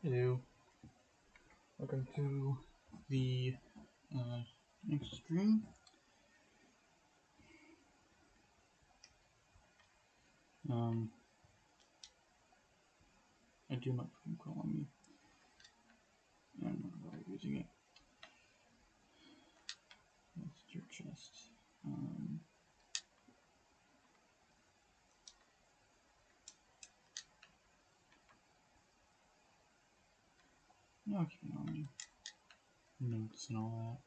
Hello, welcome to the next stream. I do not phone call on me. I'm not really using it. That's your chest. No, keep it on me. Notes and all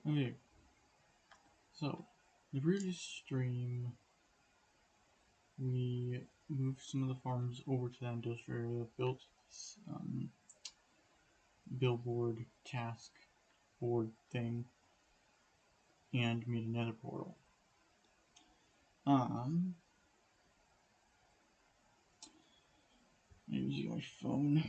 that. Okay, so the previous stream, we moved some of the farms over to that industrial area, built this billboard task board thing, and made another portal. I'm using my phone.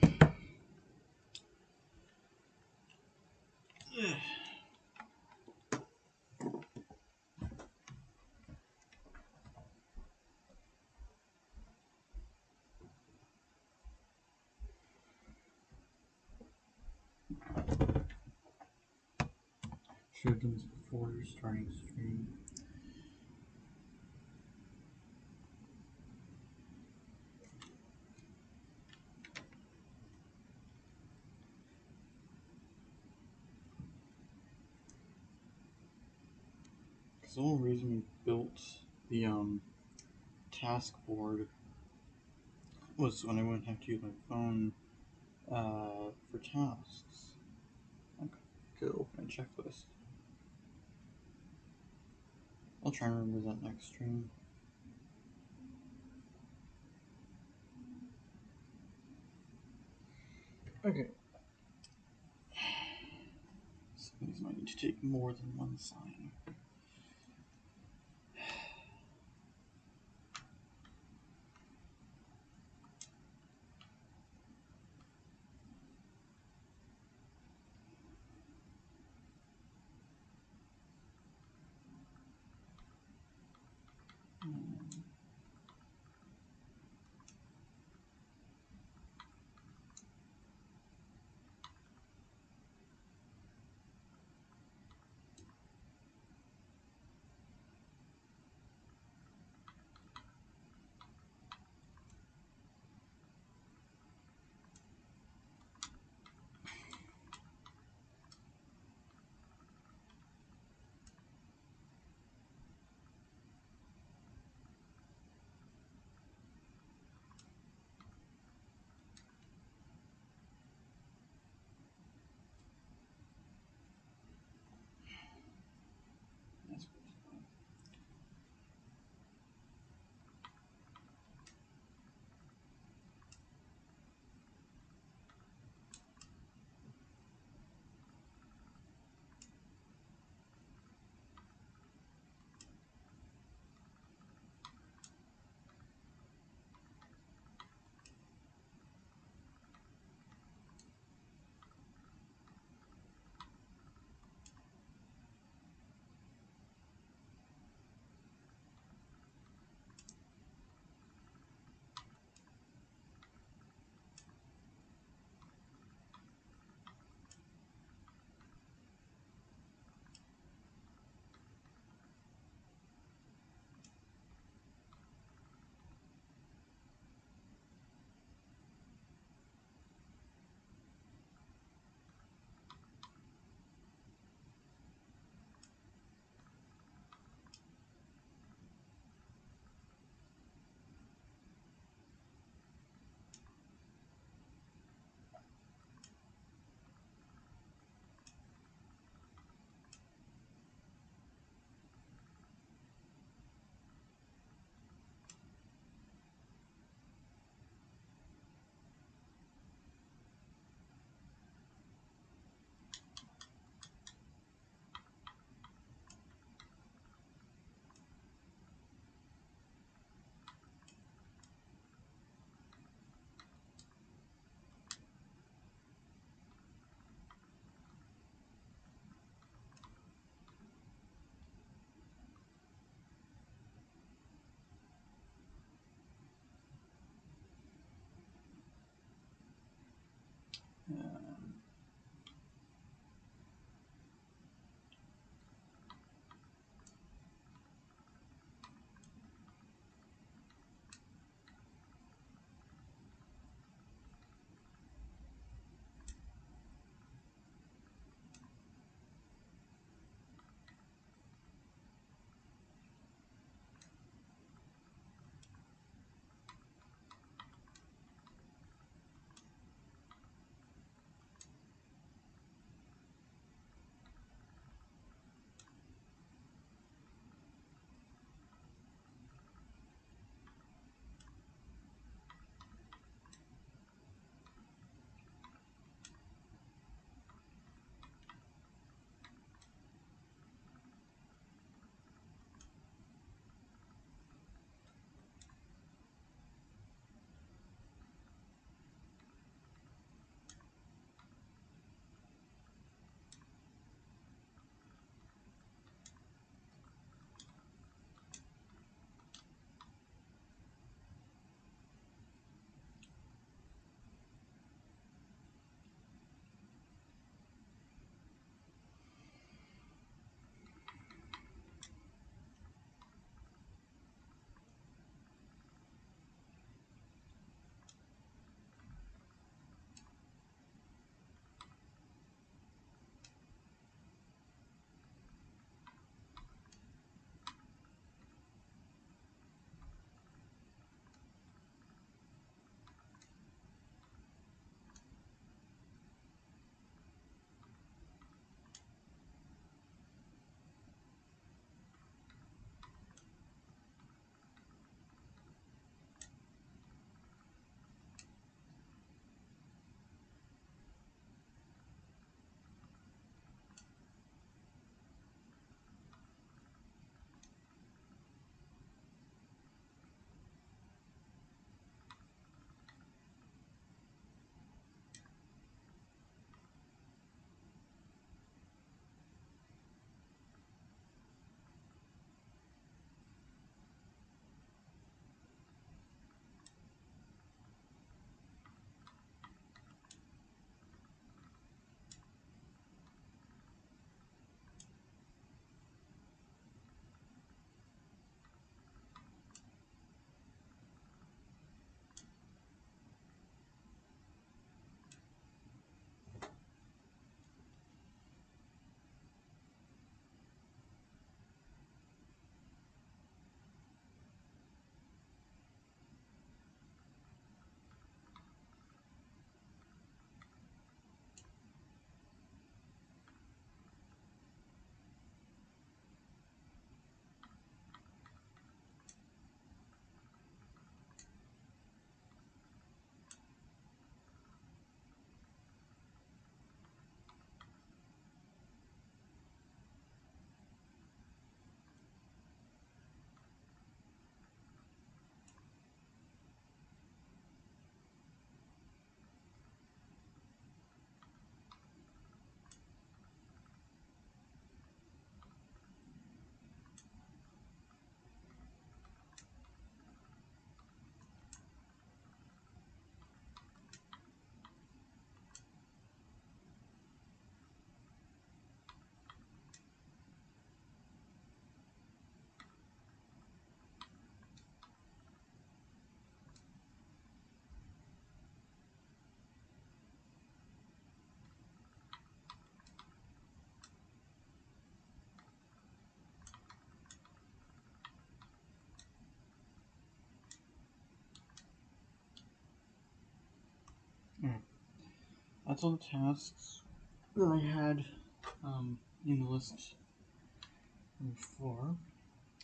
Should have done this before starting stream. Because the whole reason we built the task board was when I wouldn't have to use my phone for tasks. Okay, go open a checklist. I'll try and remember that next stream. Okay. Some of these might need to take more than one sign. Um, mm. That's all the tasks that I had in the list before.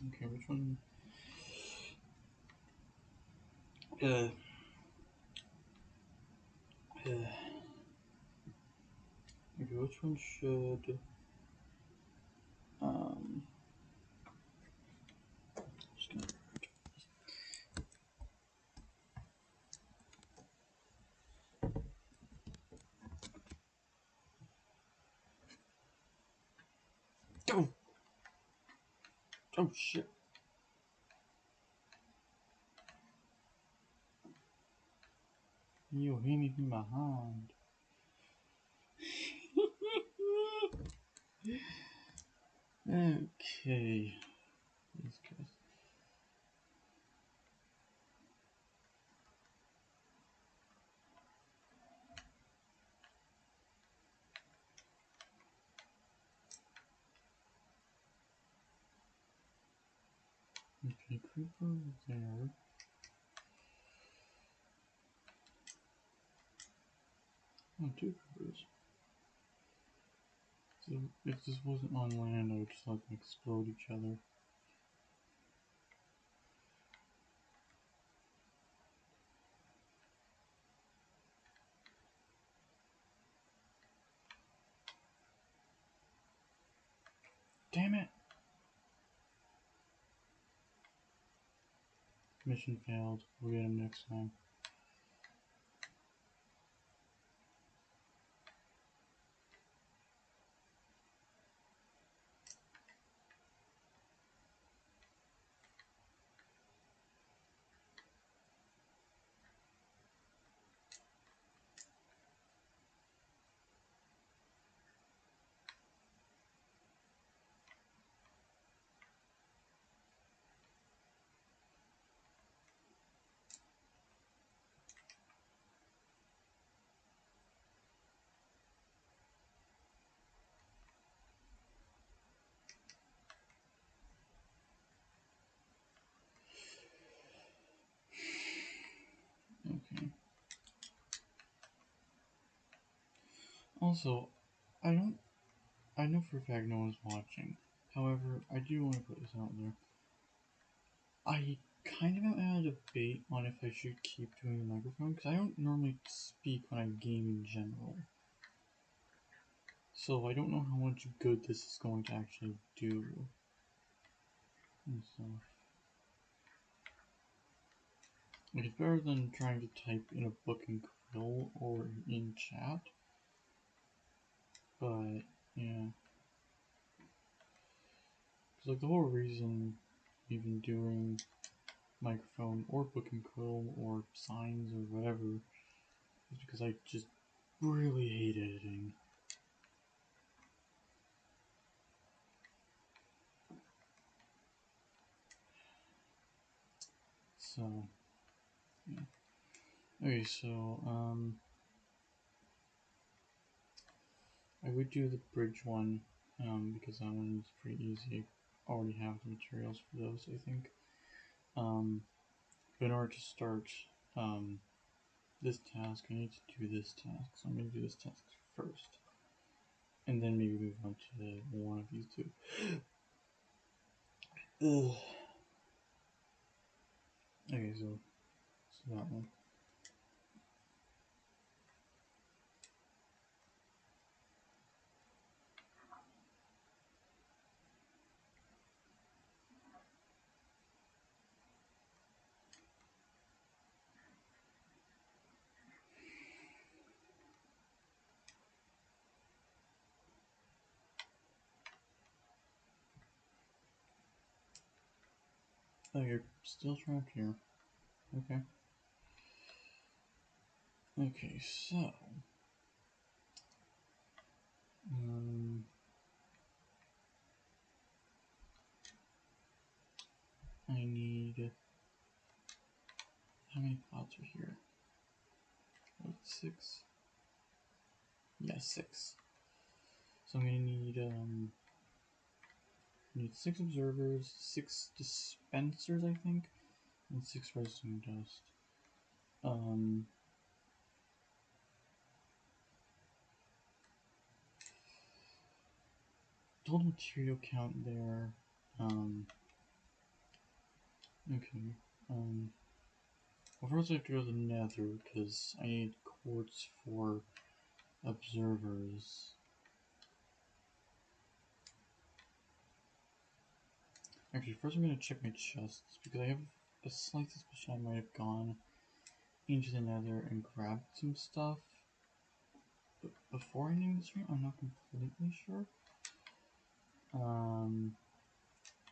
Okay, which one? Uh, okay, which one should um? Just gonna, oh, oh shit! You hit me from behind. Okay. These guys. Okay, creeper there. Oh, two creepers. So if this wasn't on land, I would just let them explode each other. Damn it! Mission failed. We'll get him next time. Okay. Also, I don't. I know for a fact no one's watching. However, I do want to put this out there. I kind of am at a debate on if I should keep doing the microphone because I don't normally speak when I game in general. So I don't know how much good this is going to actually do. And so, like, it's better than trying to type in a book and quill or in chat. But yeah, it's like the whole reason even doing microphone or book and quill or signs or whatever is because I just really hate editing. So yeah. Okay, so I would do the bridge one because that one is pretty easy. I already have the materials for those, I think. But in order to start this task, I need to do this task. So I'm going to do this task first. And then maybe move on to one of these two. Ugh. Okay, so that one. Oh, you're still trapped here. Okay. Okay, so I need, how many pots are here? What, 6? Yeah, 6. So I'm gonna need 6 observers, 6 dispensers, I think, and 6 redstone dust. Total material count there. Okay. Well, first I have to go to the nether because I need quartz for observers. Actually, first I'm going to check my chests because I have a slight suspicion I might have gone into the nether and grabbed some stuff. But before ending this stream, I'm not completely sure.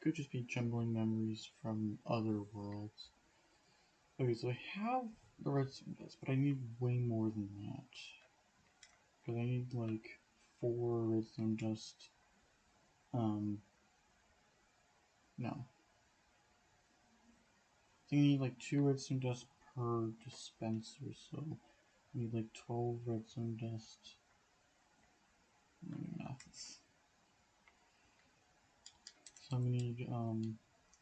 Could just be jumbling memories from other worlds. Okay, so I have the redstone dust, but I need way more than that. Because I need like 4 redstone dust No. I think you need like 2 redstone dust per dispenser, so you need like 12 redstone dust. Let me math this. So I'm gonna need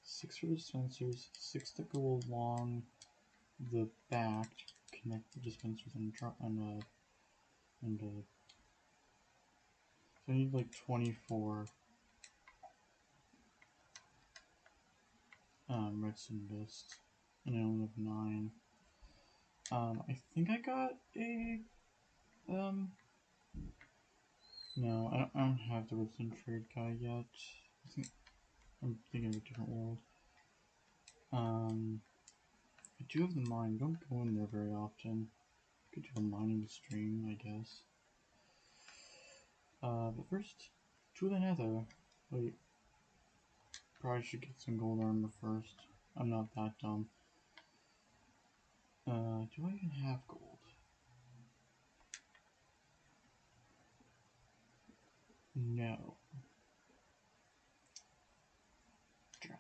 6 for the dispensers, 6 that go along the back to connect the dispensers and so I need like 24 redstone dust, and I only have 9. I think I got a no, I don't have the redstone trade guy yet. I'm thinking of a different world. I do have the mine. Don't go in there very often. Could do a mining stream, I guess. But first, to the nether. Wait. Probably should get some gold armor first. I'm not that dumb. Do I even have gold? No. Drat.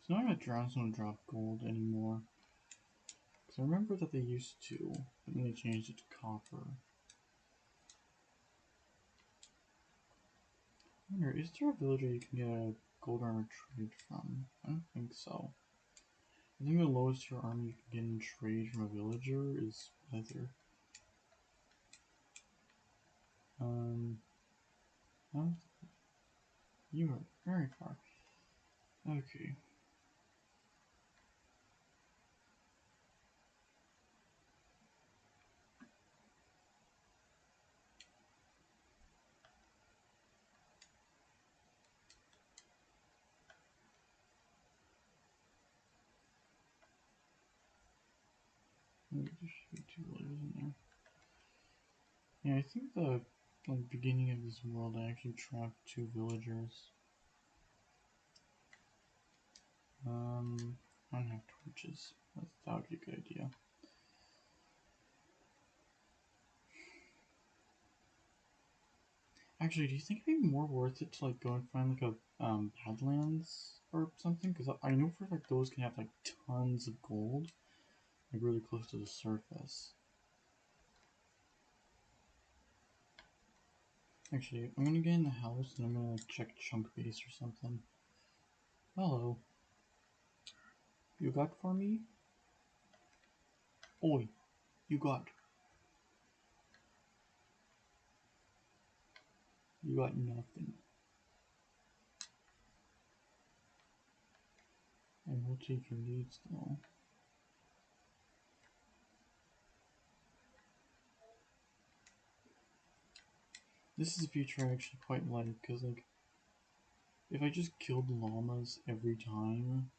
So now I'm not drones don't drop gold anymore. Because I remember that they used to, but then they changed it to copper. I wonder, is there a villager you can get a gold armor trade from? I don't think so. I think the lowest tier armor you can get in trade from a villager is leather. Oh, you are very far. Okay. Maybe there should be 2 villagers in there. Yeah, I think the beginning of this world I actually trapped 2 villagers. I don't have torches. That would be a good idea. Actually, do you think it'd be more worth it to like go and find like a Badlands or something? Because I know for like those can have like tons of gold, like really close to the surface. Actually, I'm gonna get in the house and I'm gonna like check chunk base or something. Hello. You got for me? Oi, you got. You got nothing. I will take your leads though. This is a feature I actually quite like, because like, if I just killed llamas every time,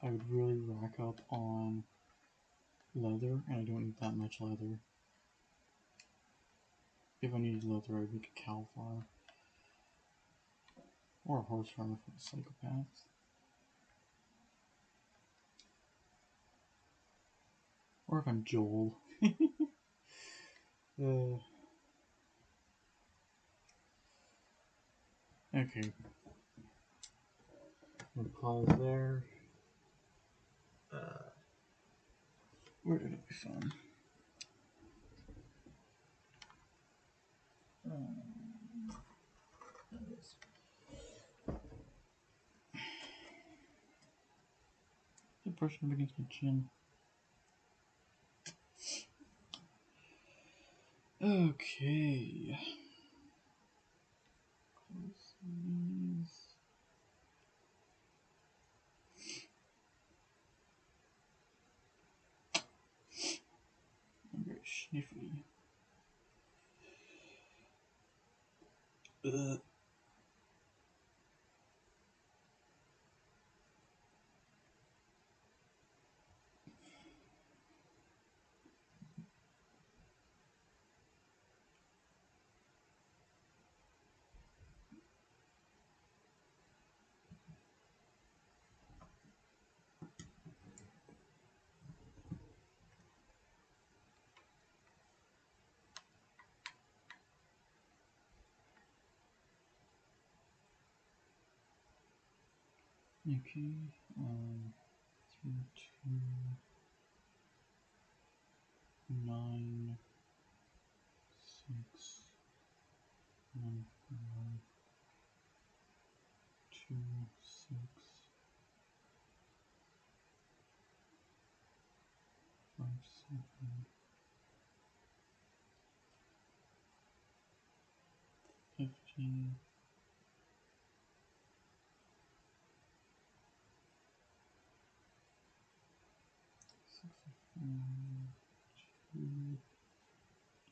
I would really rack up on leather, and I don't need that much leather. If I needed leather, I'd make a cow farm. Or a horse farm for the psychopaths. Or if I'm Joel. Okay. We'll pause there. Where did it be found? The brushing up against my chin. Okay. Close these. I'm very sniffly. Ugh. Okay, 3, 2, 9, 6, 1, 4, 2, 6, 5, 7, 15, 6, 2,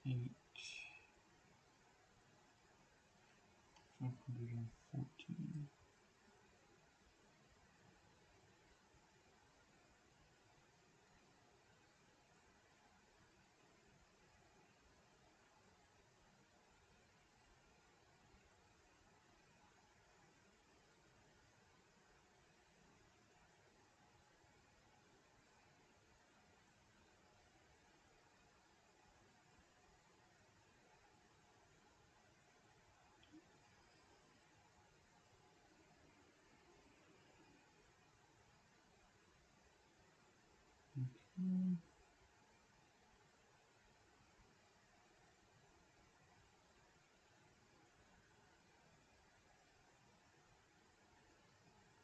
8, 514. Okay.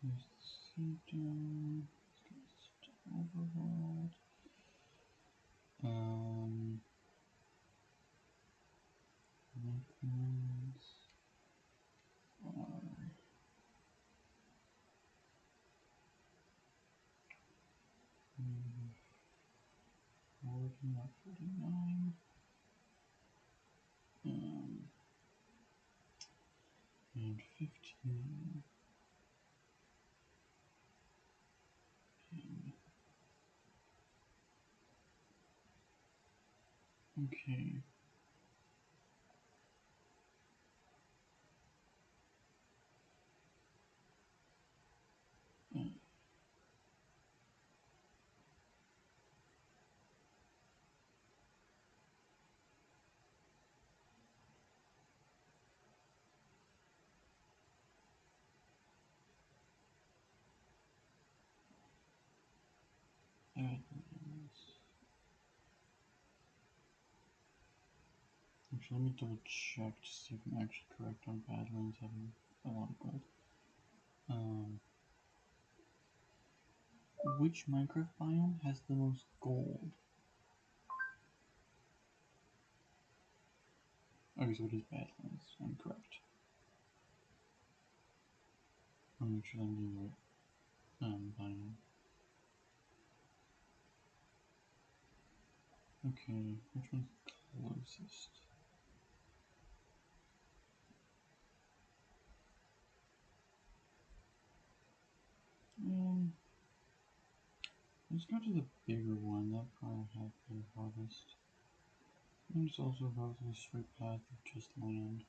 There's the down. Let's get this overworld. Movements are forty, not 49. And 15. Okay. Actually, let me double check to see if I'm actually correct on Badlands having a lot of gold. Which Minecraft biome has the most gold? Okay, so it is Badlands. I'm correct. I'll make sure I'm doing the right biome. Okay, which one's closest? Let's go to the bigger one. That probably have better harvest. And it's also a relatively straight path of just land.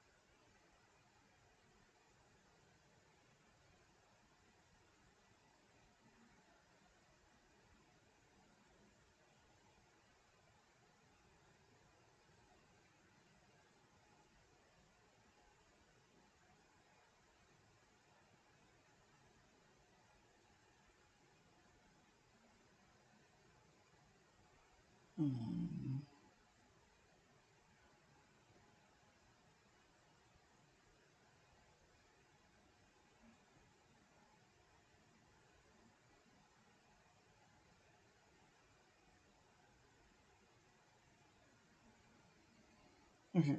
Okay.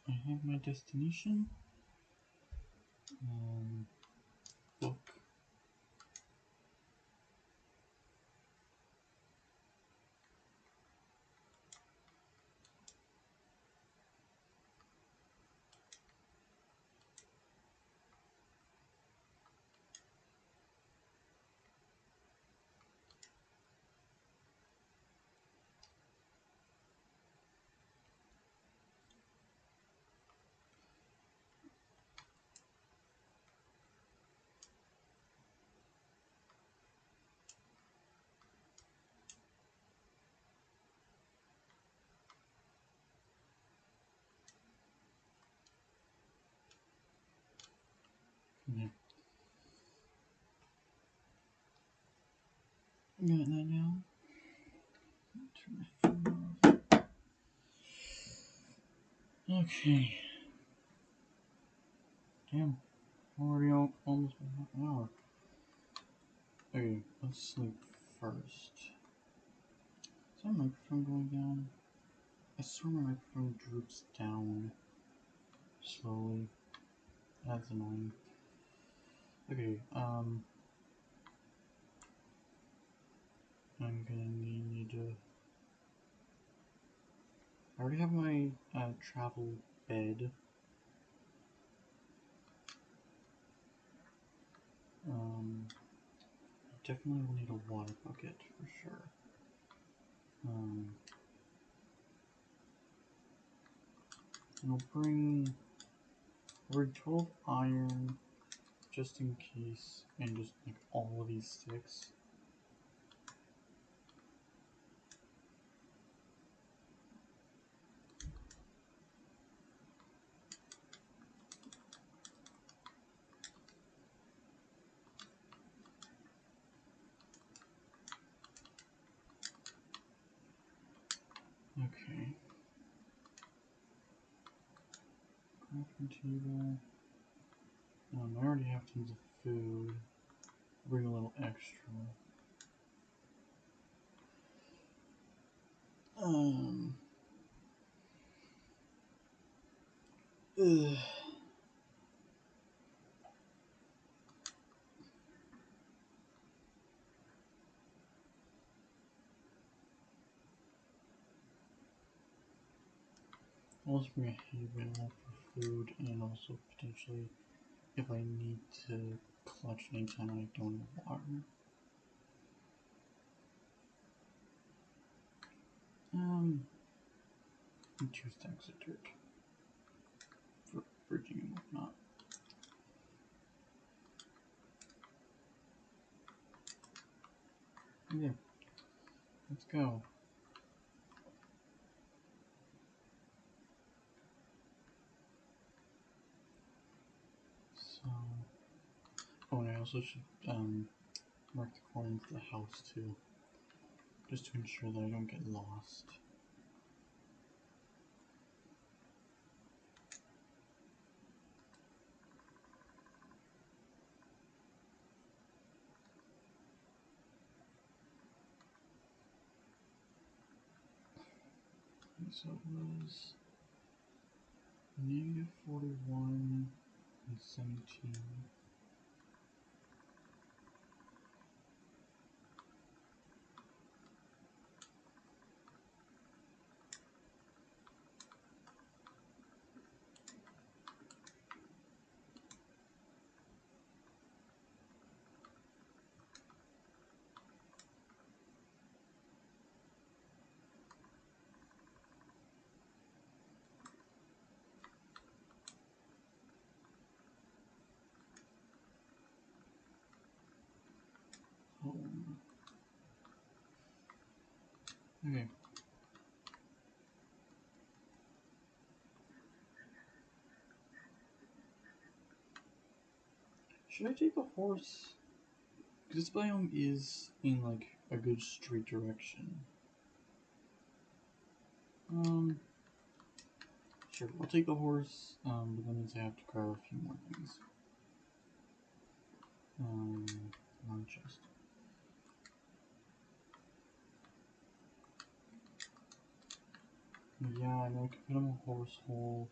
I have my destination. Book. Yeah. Got that now. Turn my phone off. Okay. Damn. Already almost been half an hour. Okay, let's sleep first. Is our microphone going down? I swear my microphone droops down slowly. That's annoying. Okay, I'm gonna need to. I already have my travel bed. I definitely will need a water bucket for sure. And I'll bring 12 iron just in case, and just like all of these sticks. Okay. Crafting table. I already have tons of food. Bring a little extra. Ugh. I'll just bring a hay bale for food, and also potentially if I need to clutch anytime I don't have water. And 2 stacks of dirt for bridging and whatnot. Okay, let's go. So, oh, and I also should mark the corner of the house too, just to ensure that I don't get lost. Okay, so it was -41 and 17. Home. Okay. Should I take the horse? Because this biome is in like a good straight direction. Sure, I'll take the horse, but that means I have to grab a few more things. One chest. Yeah, I know I could put him a horse hole.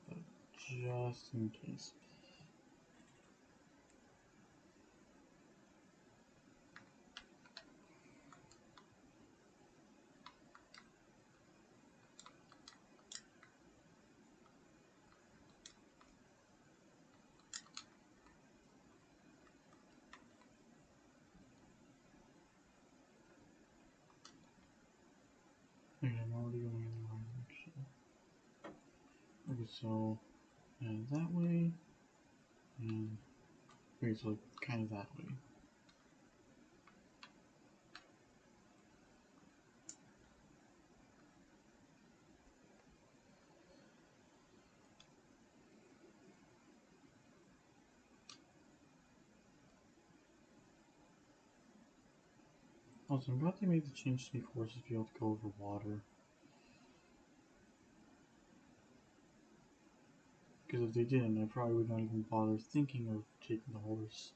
But just in case. Okay, I'm already going in the wrong direction. Okay, so that way, and okay, so kind of that way. Also, I'm glad they made the change to make horses be able to go over water. Because if they didn't, I probably would not even bother thinking of taking the horse.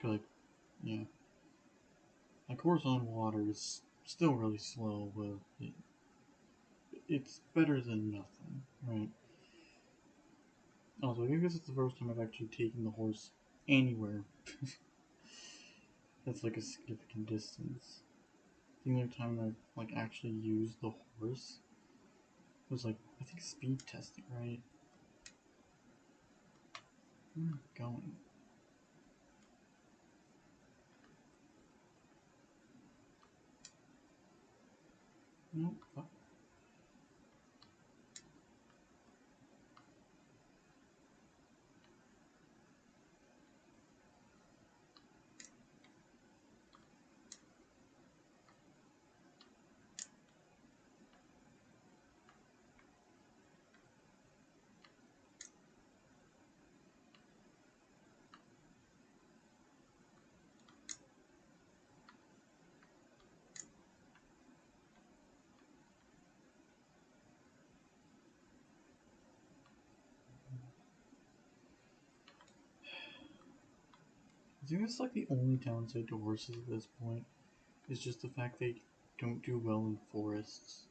Cause like, yeah, like horse on water is still really slow, but it's better than nothing, right? Also, I guess it's the first time I've actually taken the horse anywhere that's like a significant distance. The only time I've like actually used the horse was like I think speed testing, right? Where am I going? Nope. I think that's like the only downside to horses at this point is just the fact they don't do well in forests.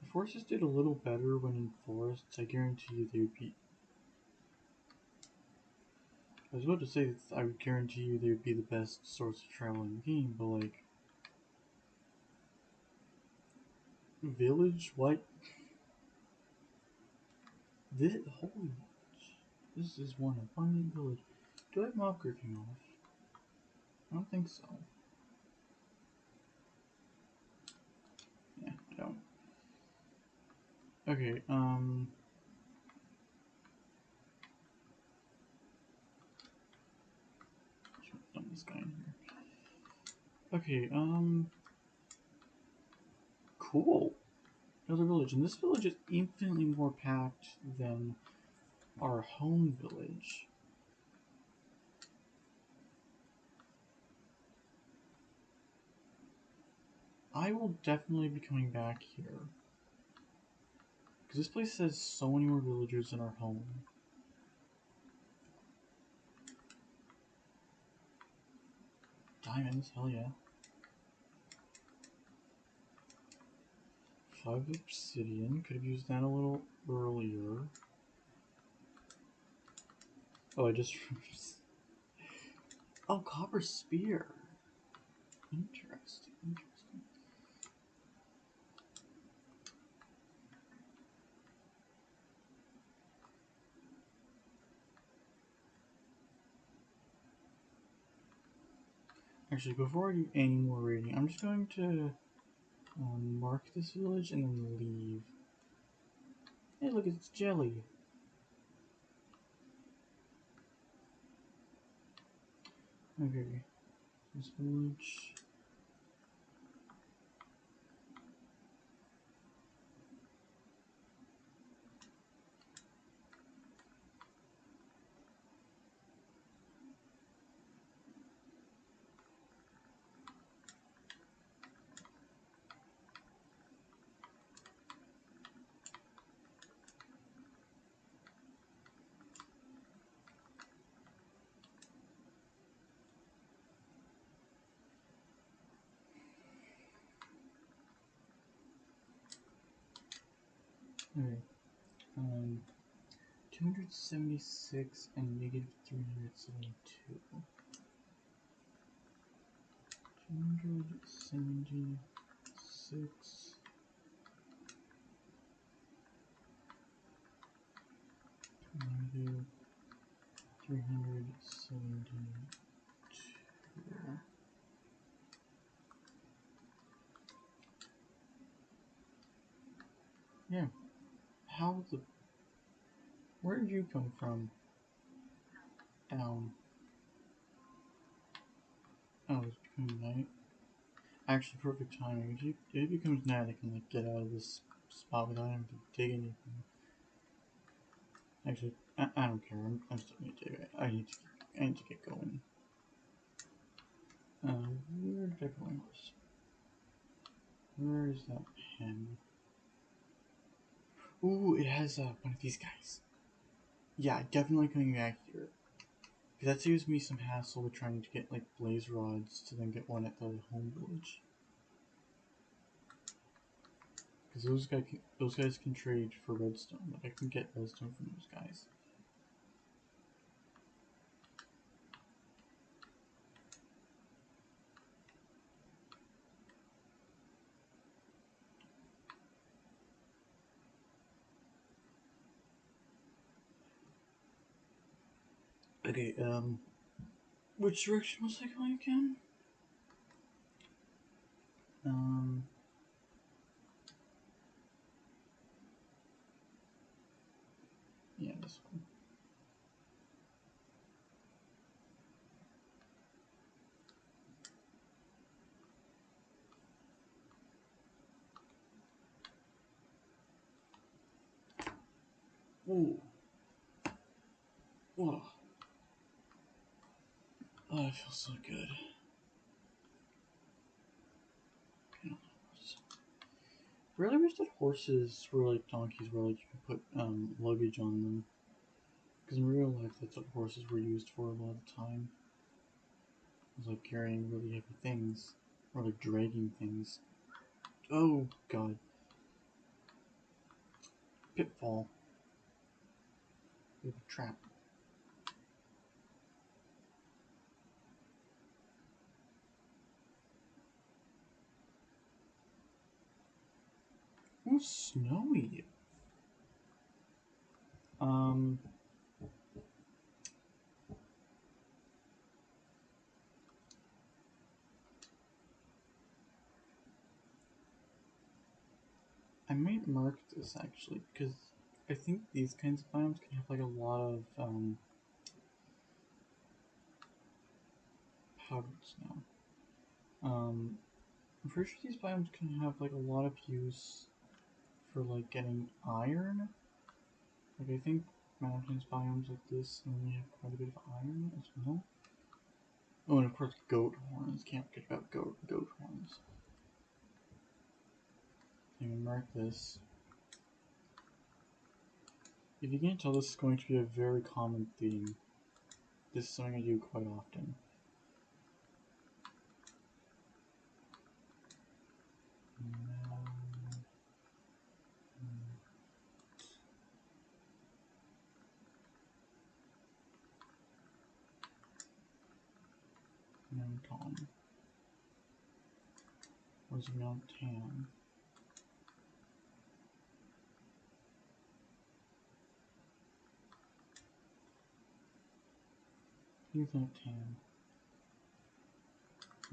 If horses did a little better when in forests, I guarantee you they would be. I was about to say that I would guarantee you they would be the best source of travel in the game, but like village, what? This holy, this is one abundant village. Do I have mob griefing off? I don't think so. Yeah, I don't. Okay, should have done this guy in here. Okay, cool. Another village, and this village is infinitely more packed than our home village. I will definitely be coming back here. Because this place has so many more villagers than our home. Diamonds, hell yeah. 5 obsidian, could have used that a little earlier. Oh, I just... oh, copper spear. Interesting, interesting. Actually, before I do any more raiding, I'm just going to mark this village and then leave. Hey, look, it's jelly. Okay, this village. Okay, 276 and negative 372. 276 negative 372. Yeah, how the. Where did you come from? Down. Oh, it's becoming night. Actually, perfect timing. If it becomes night, I can like get out of this spot without having to dig anything. Actually, I don't care. I'm still need to. I need to get going. Where did I go? Where is that pen? Ooh, it has one of these guys. Yeah, definitely coming back here. That saves me some hassle with trying to get like blaze rods to then get one at the home village. Because those guys can trade for redstone. Like I can get redstone from those guys. Okay, which direction was I going again? Yeah, this one. Ooh. Whoa. Oh, I feel so good. Really wish that horses were like donkeys, where like you could put luggage on them. Because in real life, that's what horses were used for a lot of the time. It was like carrying really heavy things, or like dragging things. Oh god. Pitfall. We have a trap. Oh, snowy. Um, I might mark this actually, because I think these kinds of biomes can have like a lot of powdered snow. I'm pretty sure these biomes can have like a lot of use for like getting iron. Like I think mountains biomes like this only have quite a bit of iron as well. Oh, and of course goat horns. Can't forget about goat horns. I'm gonna mark this. If you can't tell, this is going to be a very common theme. This is something I do quite often. Mountain. Where's Mountain? Here's Mountain.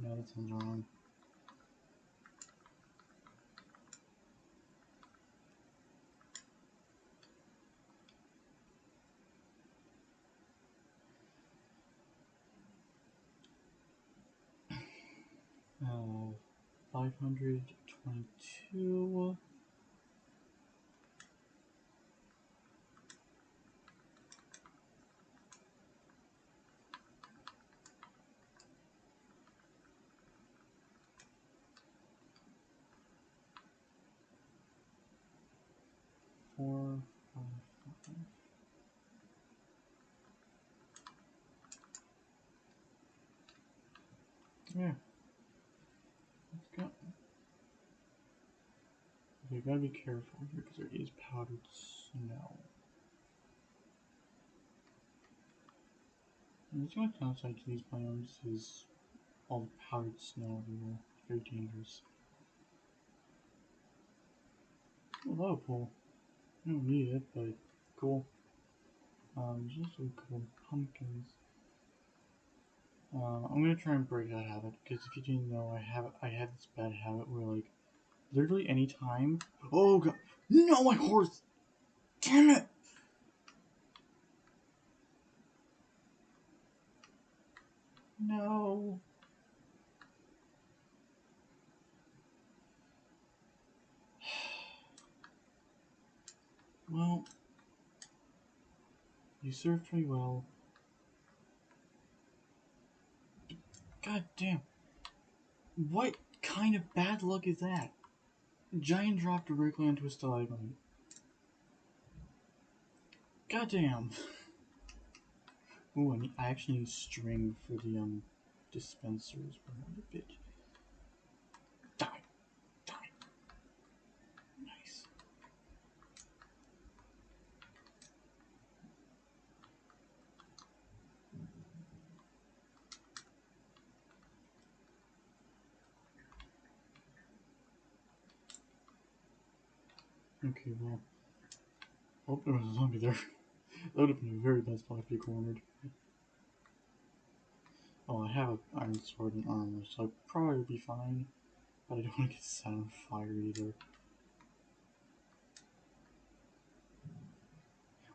No, that sounds wrong. 522. Four, five, five. Yeah. Let's go. Okay, gotta be careful here because there is powdered snow. And the only downside to these biomes is all the powdered snow everywhere. It's very dangerous. Oh, lava pool. I don't need it, but cool. There's also cool pumpkins. I'm gonna try and break that habit because if you didn't know, I had this bad habit where like literally any time. Oh god, no, my horse! Damn it! No. Well, You served me well. God damn. What kind of bad luck is that? Giant drop directly onto a stalagmite. God damn. Ooh, I actually need string for the dispensers. Bitch. Die. Die. Nice. Okay, well. Oh, there was a zombie there. That would have been a very bad spot if you cornered. Oh, I have an iron sword and armor, so I'd probably be fine. But I don't want to get set on fire either.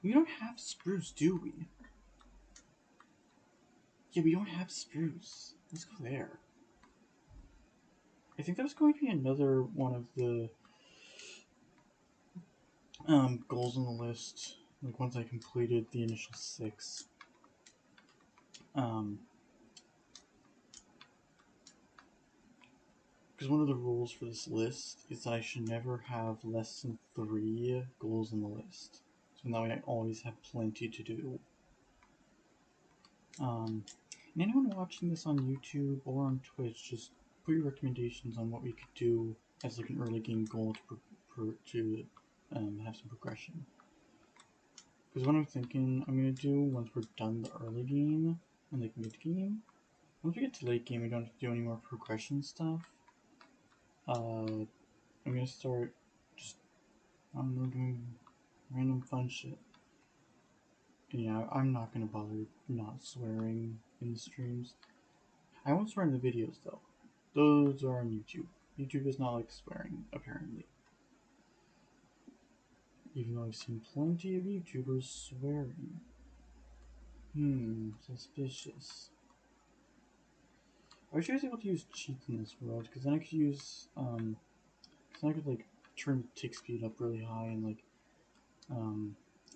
We don't have spruce, do we? Yeah, we don't have spruce. Let's go there. I think that was going to be another one of the goals on the list. Like once I completed the initial 6. Because one of the rules for this list is that I should never have less than 3 goals on the list. So that way I always have plenty to do. And anyone watching this on YouTube or on Twitch, just put your recommendations on what we could do as like an early game goal to have some progression. Because what I'm thinking I'm going to do once we're done the early game and like mid game, once we get to late game we don't have to do any more progression stuff. I'm going to start just, I don't know, doing random fun shit. And yeah, I'm not going to bother not swearing in the streams. I won't swear in the videos though. Those are on YouTube. YouTube does not like swearing, apparently. Even though I've seen plenty of YouTubers swearing. Suspicious. I wish I was able to use cheats in this world, because then I could use, because then I could, like, turn the tick speed up really high and, like,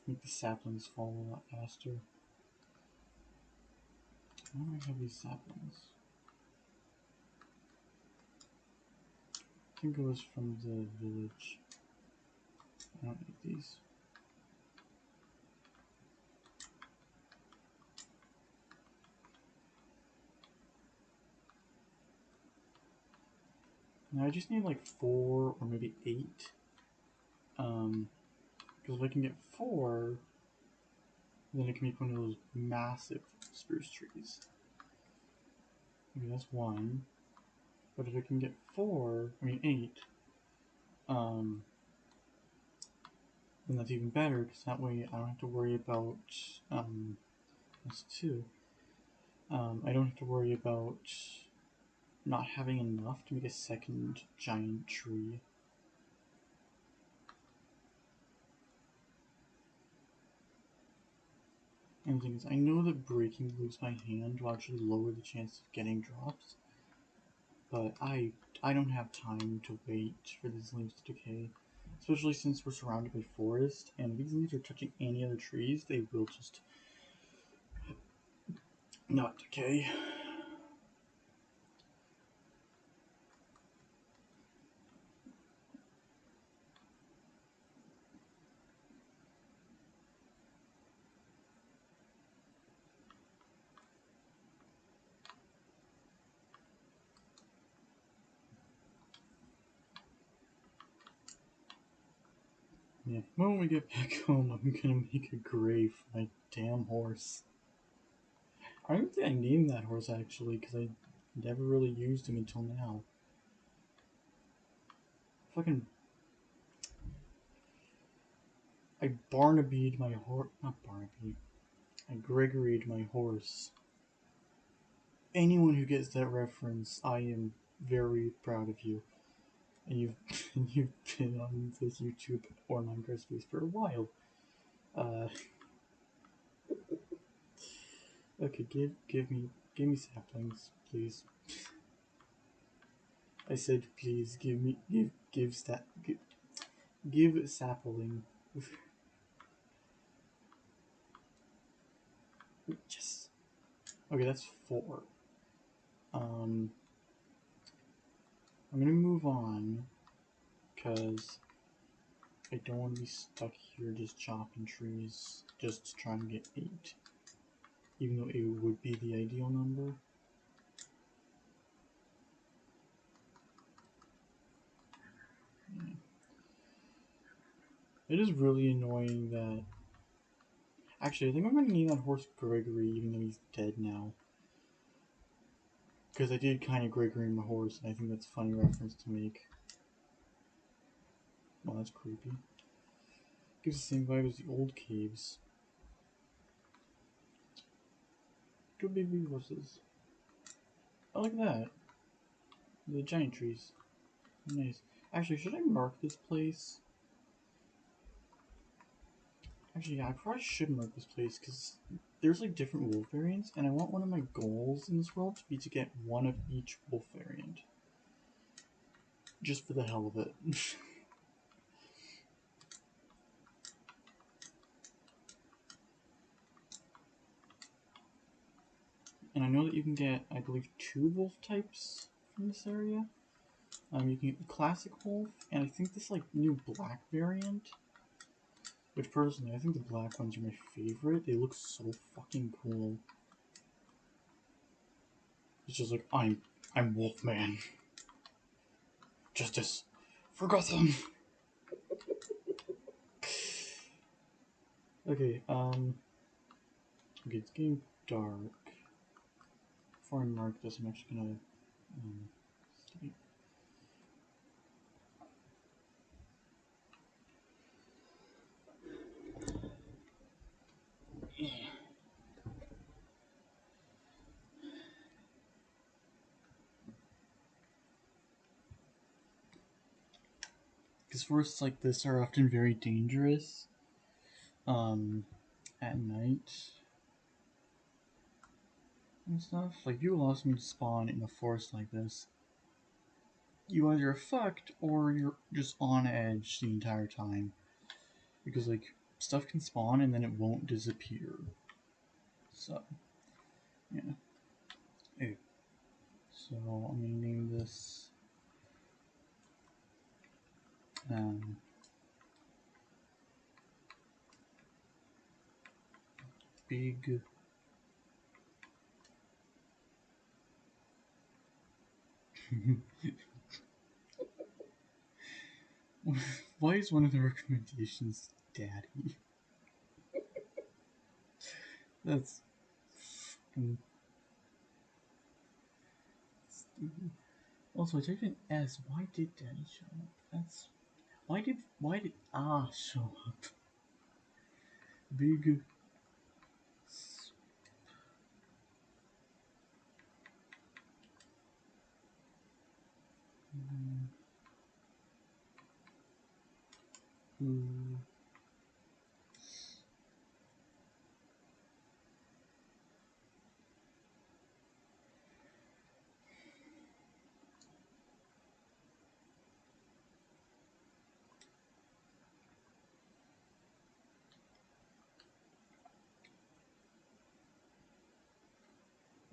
make the saplings fall a lot faster. Why do I have these saplings? I think it was from the village. I don't need these. Now I just need like 4 or maybe 8. Because if I can get 4, then I can make one of those massive spruce trees. Maybe that's 1. But if I can get 8, then that's even better, because that way I don't have to worry about, that's 2. I don't have to worry about not having enough to make a second giant tree. And the thing is, I know that breaking loose my hand will actually lower the chance of getting drops, but I don't have time to wait for these leaves to decay, especially since we're surrounded by forest, and if these leaves are touching any other trees, they will just not decay. Yeah, when we get back home, I'm gonna make a grave for my damn horse. I don't think I named that horse actually, because I never really used him until now. Fucking. I Barnaby'd my horse. Not Barnaby. I Gregory'd my horse. Anyone who gets that reference, I am very proud of you. And you've been on this YouTube or Minecraft space for a while. Okay, give me saplings, please. I said please give sapling. Yes. Okay, that's 4. I'm gonna move on because I don't want to be stuck here just chopping trees just to try and get 8. Even though it would be the ideal number. Yeah. It is really annoying that... Actually, I think I'm going to name that horse Gregory, even though he's dead now. Because I did kind of Gregory my horse, and I think that's a funny reference to make. Well, that's creepy. Gives the same vibe as the old caves. Good baby horses. Oh, look at that. The giant trees. Nice. Actually, should I mark this place? Actually, yeah, I probably should mark this place because there's like different wolf variants, and I want one of my goals in this world to be to get one of each wolf variant. Just for the hell of it. And I know that you can get, I believe, 2 wolf types from this area. You can get the classic wolf, and I think this like new black variant. Which personally, I think the black ones are my favorite. They look so fucking cool. It's just like, I'm Wolfman. Justice for Gotham. Okay, okay, it's getting dark. Before I mark this, I'm actually gonna sleep. Because forests like this are often very dangerous at night and stuff. Like, if you allow me to spawn in a forest like this, you either are fucked or you're just on edge the entire time. Because, like, stuff can spawn and then it won't disappear. So, yeah. Okay. So, I'm gonna name this Big Why is one of the recommendations Daddy? That's fucking stupid. Also, I typed in S. Why did Daddy show up? That's why did show up? Big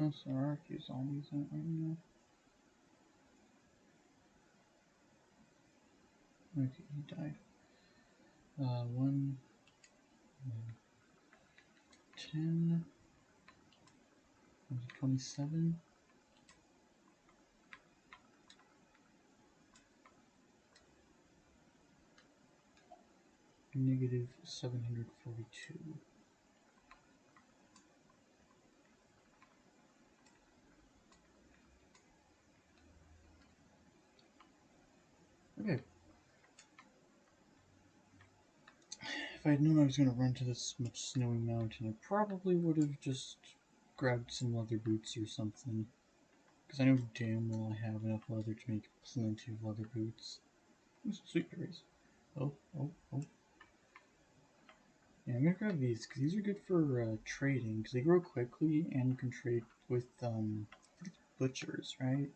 Oh, sorry, a few zombies out right now. Okay, he died. 1, 10, 27. Negative 742. Okay. If I had known I was going to run to this much snowy mountain, I probably would have just grabbed some leather boots or something. Because I know damn well I have enough leather to make plenty of leather boots. Sweet berries. Oh. Yeah, I'm gonna grab these because these are good for trading because they grow quickly and you can trade with butchers, right?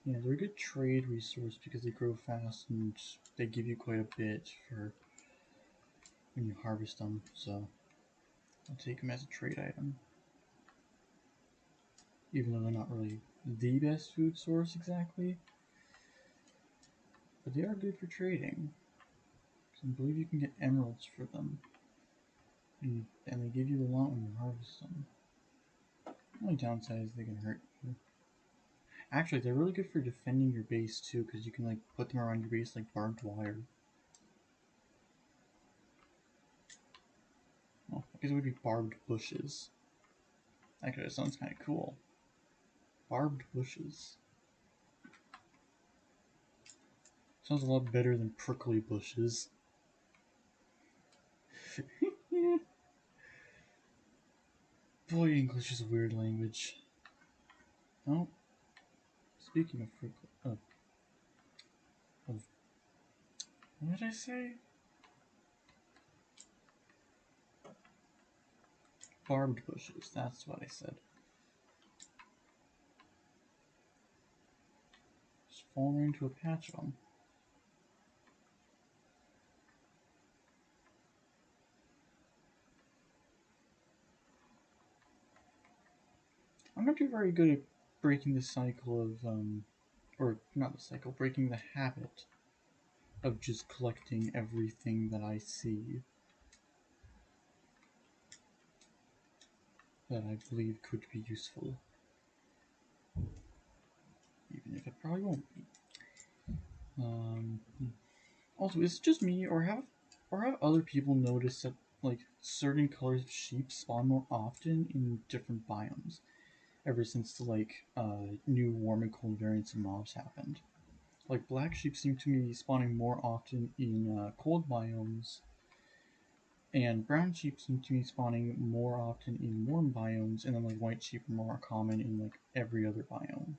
Yeah, they're a good trade resource because they grow fast and they give you quite a bit for when you harvest them. So I'll take them as a trade item. Even though they're not really the best food source exactly. But they are good for trading. I believe you can get emeralds for them. And they give you a lot when you harvest them. The only downside is they can hurt you. Actually, they're really good for defending your base too, because you can like put them around your base like barbed wire. Well, I guess it would be barbed bushes. Actually, that sounds kind of cool. Barbed bushes. Sounds a lot better than prickly bushes. Boy, English is a weird language. Oh, speaking of prickly, what did I say? Barbed bushes. That's what I said. Just falling into a patch of them. I'm not too very good at breaking the cycle of, or not the cycle, breaking the habit of just collecting everything that I see that I believe could be useful. Even if it probably won't be. Also, is it just me, or have other people noticed that like certain colors of sheep spawn more often in different biomes ever since the new warm and cold variants of mobs happened? Like black sheep seem to be spawning more often in cold biomes, and brown sheep seem to be spawning more often in warm biomes, and then like white sheep are more common in like every other biome.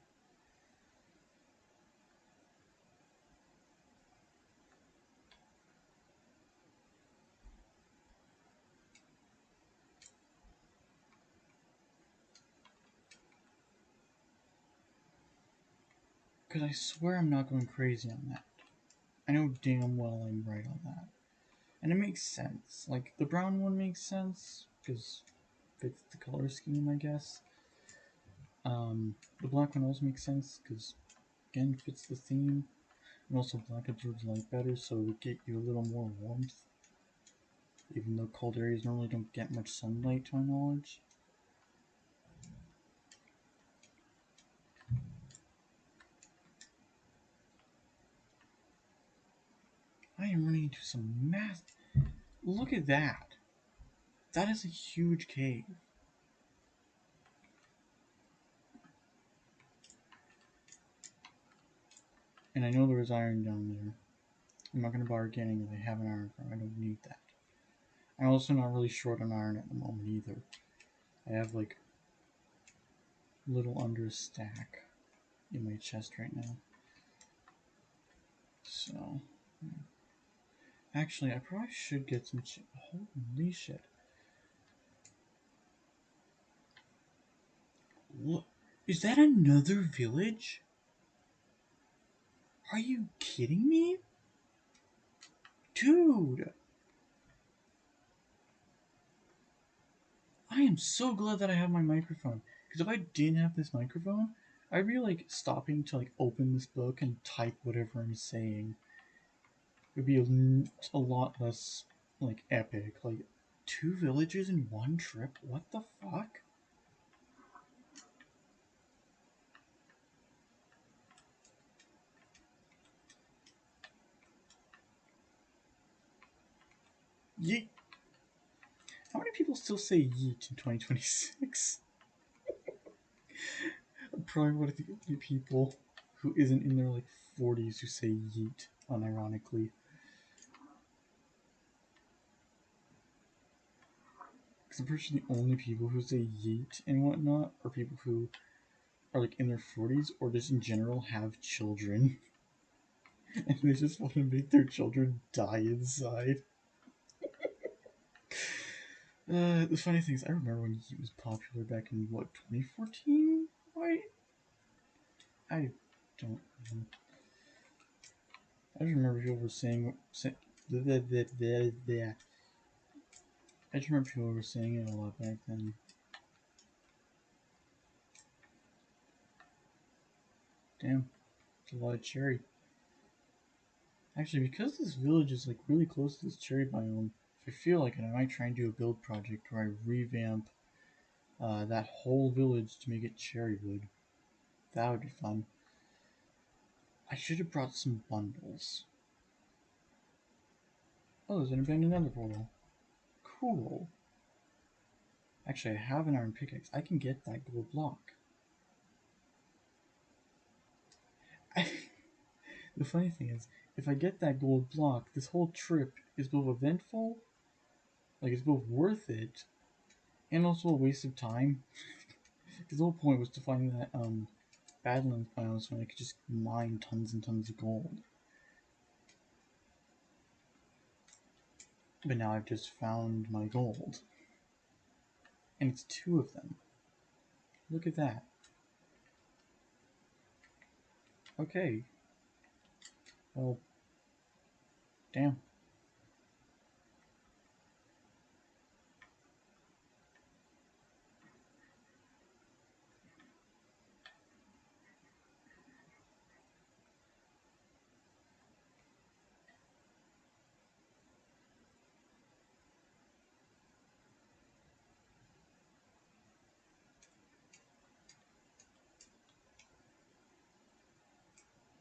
Because I swear I'm not going crazy on that. I know damn well I'm right on that. And it makes sense. Like, the brown one makes sense, because it fits the color scheme, I guess. The black one also makes sense, because, again, it fits the theme. And also black absorbs light better, so it would get you a little more warmth. Even though cold areas normally don't get much sunlight, to my knowledge. I am running into some mass. Look at that. That is a huge cave. And I know there was iron down there. I'm not going to bother getting it. I have an iron farm. I don't need that. I'm also not really short on iron at the moment either. I have like little under a stack in my chest right now. So, actually, I probably should get some. Holy shit! Look, is that another village? Are you kidding me, dude? I am so glad that I have my microphone. Because if I didn't have this microphone, I'd be like stopping to like open this book and type whatever I'm saying. It would be a lot less like epic. Like 2 villages in 1 trip. What the fuck? Yeet. How many people still say yeet in 2026? I'm probably one of the only people who isn't in their like 40s who say yeet, unironically. Because I'm pretty sure the only people who say yeet and whatnot are people who are like in their 40s or just in general have children. And they just want to make their children die inside. The funny thing is, I remember when yeet was popular back in what, 2014? Right? I don't know. I just remember people were saying I just remember people were saying it a lot back then. Damn, it's a lot of cherry. Actually, because this village is like really close to this cherry biome, if I feel like it, I might try and do a build project where I revamp that whole village to make it cherry wood. That would be fun. I should have brought some bundles. Oh, there's an abandoned nether portal. Cool. Actually, I have an iron pickaxe. I can get that gold block. The funny thing is, if I get that gold block, this whole trip is both eventful, like it's both worth it, and also a waste of time. Because the whole point was to find that Badlands biome so I could just mine tons and tons of gold. But now I've just found my gold. And it's 2 of them. Look at that. Okay. Well, damn.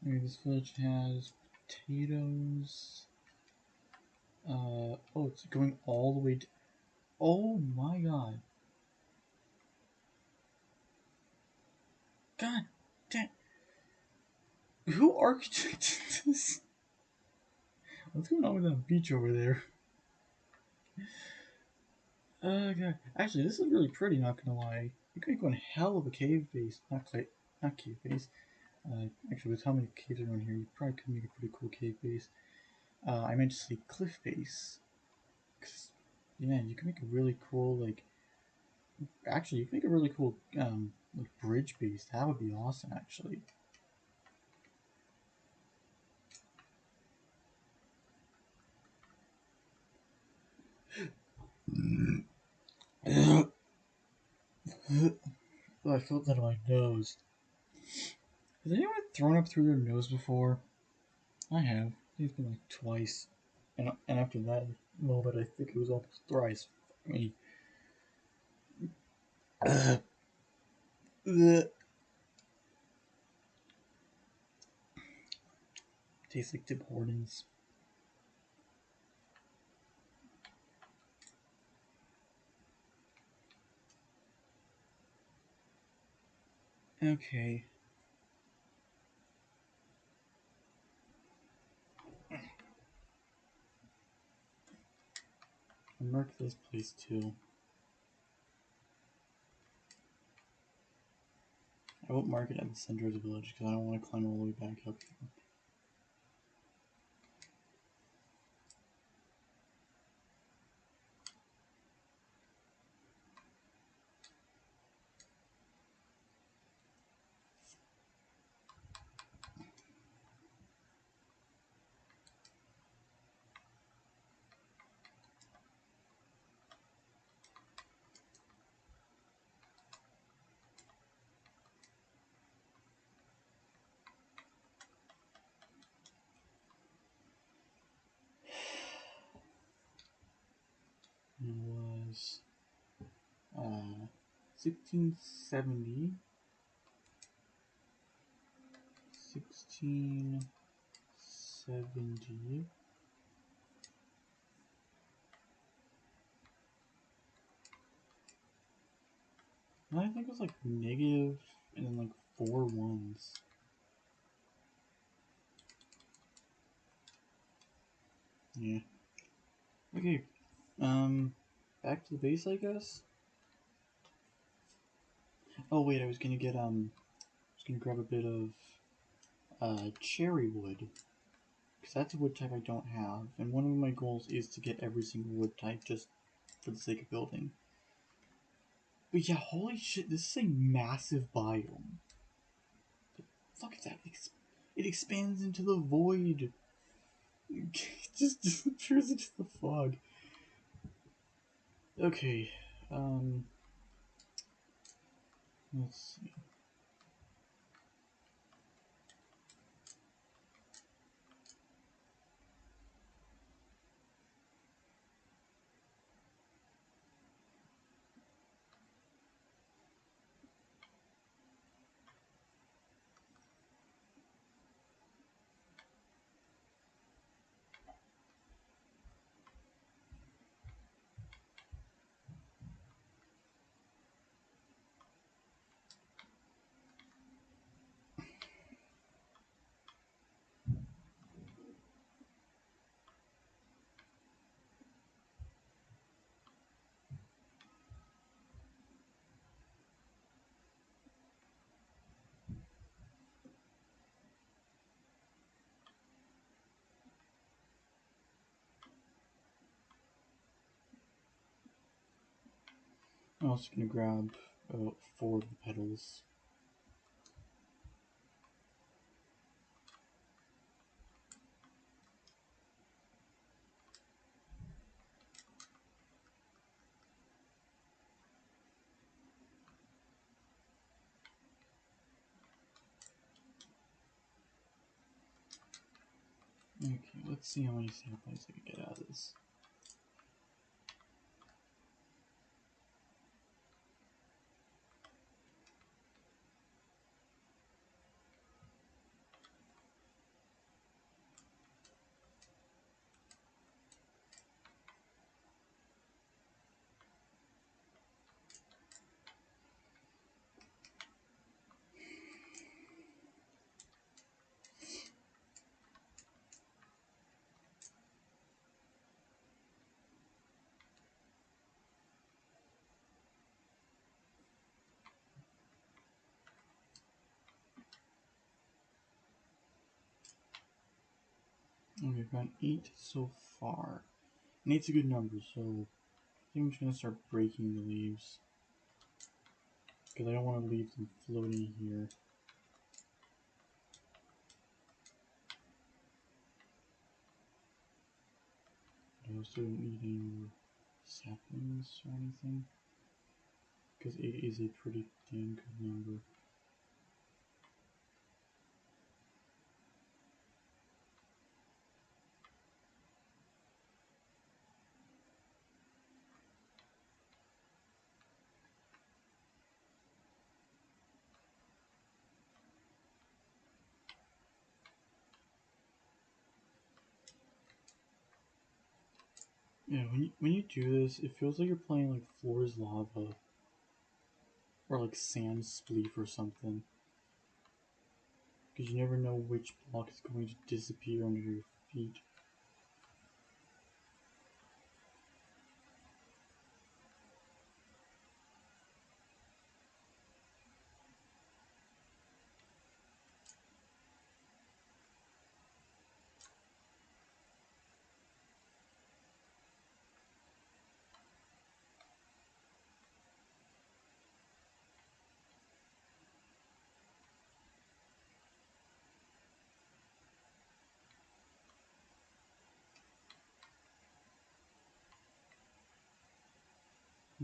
Maybe this village has potatoes. Oh, it's going all the way to... Oh my god. God damn. Who architected this? What's going on with that beach over there? God. Actually, this is really pretty, not gonna lie. You could make one hell of a cave base. Not cave base. Actually, with how many caves are around here, you probably could make a pretty cool cave base. I meant to say cliff base. Yeah, you can make a really cool, like... Actually, you can make a really cool, like, bridge base. That would be awesome, actually. Oh, I felt that on my nose. Has anyone thrown up through their nose before? I have. It's been like twice. And after that moment, I think it was almost thrice. I mean, tastes like Tim Hortons. Okay. I'll mark this place too. I won't mark it at the center of the village because I don't want to climb all the way back up here. It was 1670. 1670. And I think it was like negative and then like 4 ones. Yeah. Okay. Back to the base, I guess. Oh wait, I was gonna get grab a bit of cherry wood because that's a wood type I don't have, and one of my goals is to get every single wood type just for the sake of building. But yeah, holy shit, this is a massive biome. The fuck is that? It expands into the void. It just disappears into the fog. Okay, um, let's see. I'm also gonna grab about 4 of the petals. Okay, let's see how many saplings I can get out of this. Okay, I've got 8 so far. And 8's a good number, so I think I'm just gonna start breaking the leaves. Because I don't want to leave them floating here. I also don't need any more saplings or anything. Because 8 is a pretty damn good number. Yeah, when you do this, it feels like you're playing like Floor is Lava or like Sand Spleef or something. Because you never know which block is going to disappear under your feet.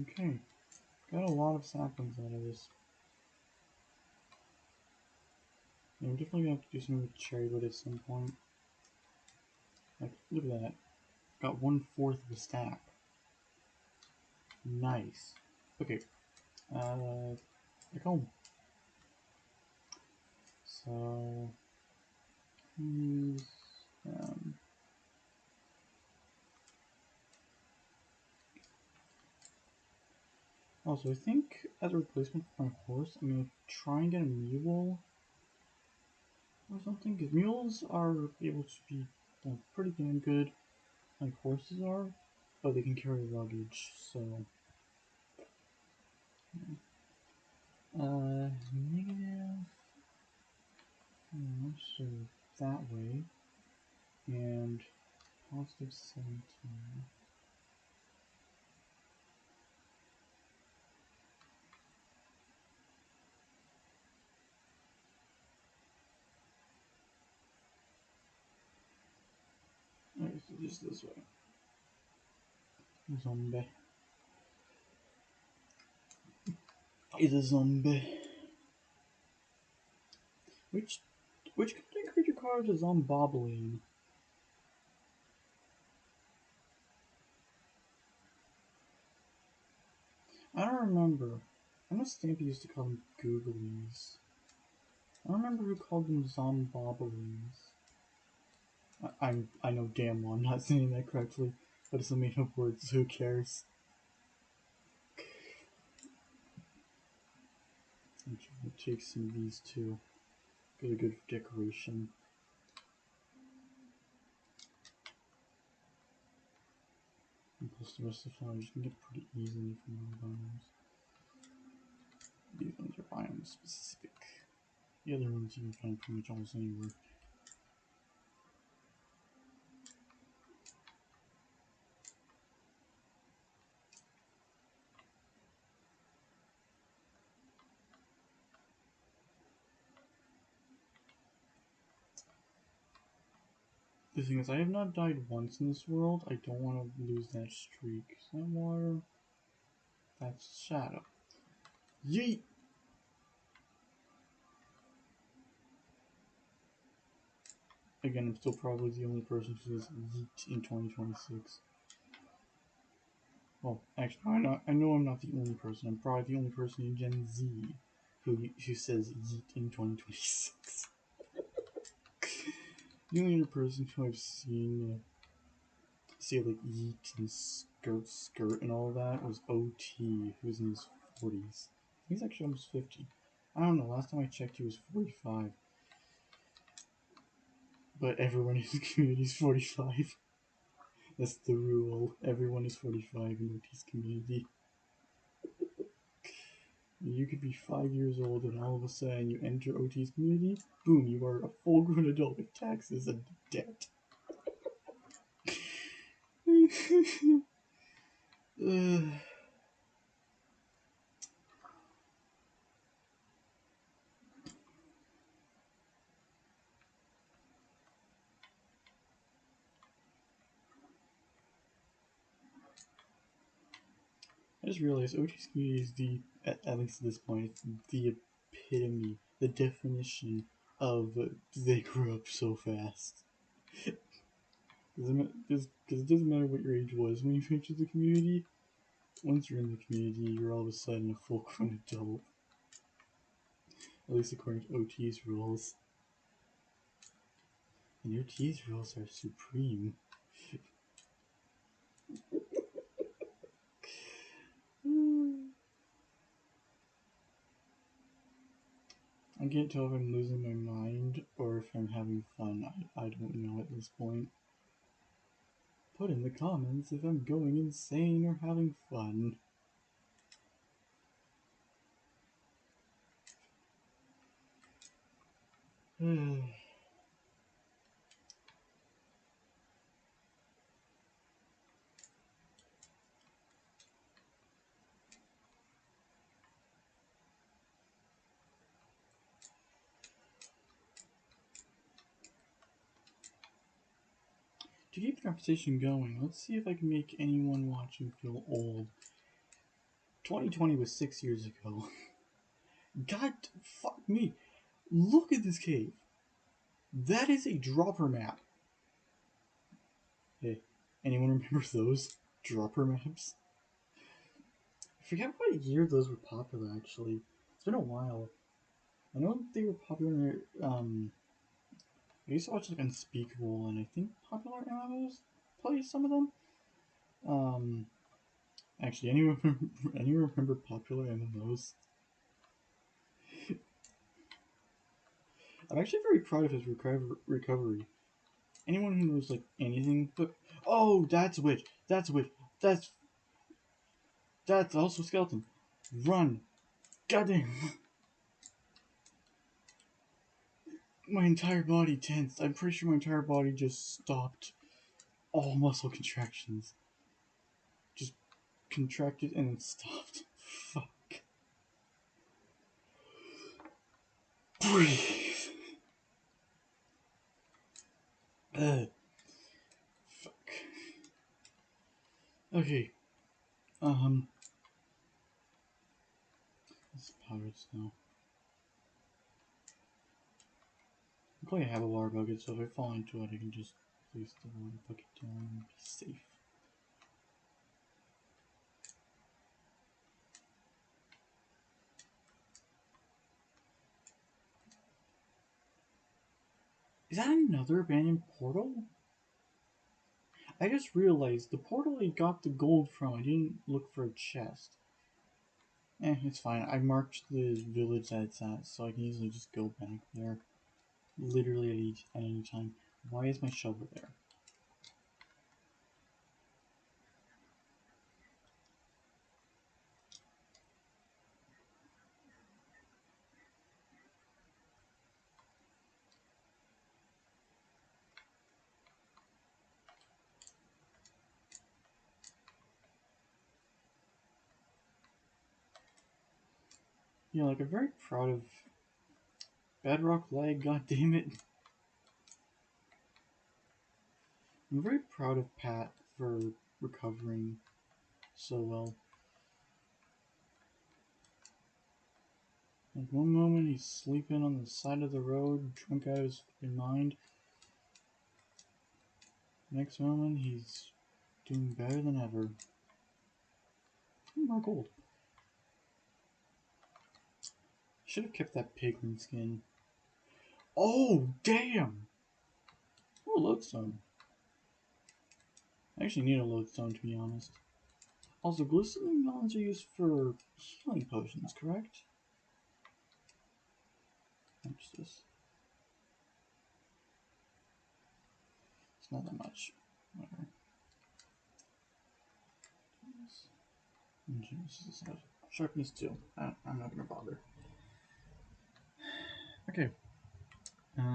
Okay, got a lot of saplings out of this. Yeah, I'm definitely gonna have to do something with cherry wood at some point. Like, look at that. Got 1/4 of the stack. Nice. Okay, back home. So, use, um, also, I think as a replacement for my horse, I'm gonna try and get a mule or something, because mules are able to be pretty damn good, like horses are, but they can carry luggage, so. Negative. So that way, and positive 17. Okay, so just this way. Zombie. is a zombie. Which content creator card is zombobbling? I don't remember. I know Stampy used to call them googlies. I don't remember who called them zombobblings. I know damn well I'm not saying that correctly, but it's a made up word, so who cares? I'm trying to take some of these too. Get a good decoration. And plus the rest of the flowers you can get pretty easily from the biomes. These ones are biome specific. The other ones you can find pretty much almost anywhere. The thing is, I have not died once in this world. I don't want to lose that streak. Is that water? That's shadow. Yeet! Again, I'm still probably the only person who says yeet in 2026. Well, actually, I know I'm not the only person. I'm probably the only person in Gen Z who says yeet in 2026. The only other person who I've seen say like yeet and skirt and all that was OT, who's in his 40s. He's actually almost 50. I don't know, last time I checked he was 45. But everyone in the community is 45. That's the rule. Everyone is 45 in OT's community. You could be 5 years old and all of a sudden you enter OT's community, boom, you are a full grown adult with taxes and debt. I just realized OT's community is at least at this point, it's the epitome, the definition of they grew up so fast. Because it doesn't matter what your age was when you entered the community. Once you're in the community, you're all of a sudden a full grown adult. At least according to OT's rules. And OT's rules are supreme. I can't tell if I'm losing my mind or if I'm having fun. I don't know at this point. Put in the comments if I'm going insane or having fun. To keep the conversation going, let's see if I can make anyone watching feel old. 2020 was 6 years ago. God, fuck me. Look at this cave. That is a dropper map. Hey, anyone remember those dropper maps? I forget what year those were popular, actually. It's been a while. I know they were popular, I used to watch like Unspeakable, and I think Popular Animals play some of them. Actually, anyone remember Popular MMOs? I'm actually very proud of his recovery. Anyone who knows like anything, but oh, that's a witch. That's a witch. That's also a skeleton. Run! Goddamn! My entire body tensed. I'm pretty sure my entire body just stopped. All muscle contractions. Just contracted and then stopped. Fuck. Breathe. Fuck. Okay. Let's powdered snow. Luckily I have a water bucket, so if I fall into it, I can just place the water bucket down and be safe. Is that another abandoned portal? I just realized the portal I got the gold from, I didn't look for a chest. It's fine. I marked the village that it's at, so I can easily just go back there. Literally at any time. Why is my shovel there? Yeah, like, I'm very proud of Bedrock leg, god damn it. I'm very proud of Pat for recovering so well. Like, one moment he's sleeping on the side of the road, drunk out of his mind. Next moment he's doing better than ever. More gold. Should have kept that pigman skin. Oh, damn! Oh, lodestone. I actually need a lodestone, to be honest. Also, glistening melons are used for healing potions, correct? What's this? It's not that much. Whatever. Sharpness 2. I'm not gonna bother. Okay. Nice.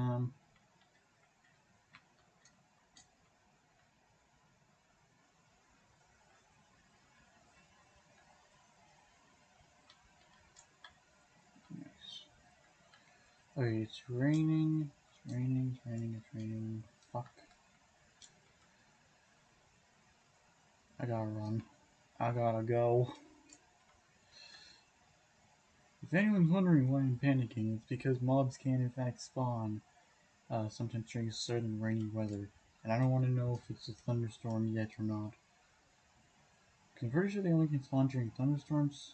Okay, it's raining. It's raining, it's raining, it's raining. Fuck. I gotta run. I gotta go. If anyone's wondering why I'm panicking, it's because mobs can in fact spawn sometimes during certain rainy weather. And I don't want to know if it's a thunderstorm yet or not. I'm pretty sure they only can spawn during thunderstorms.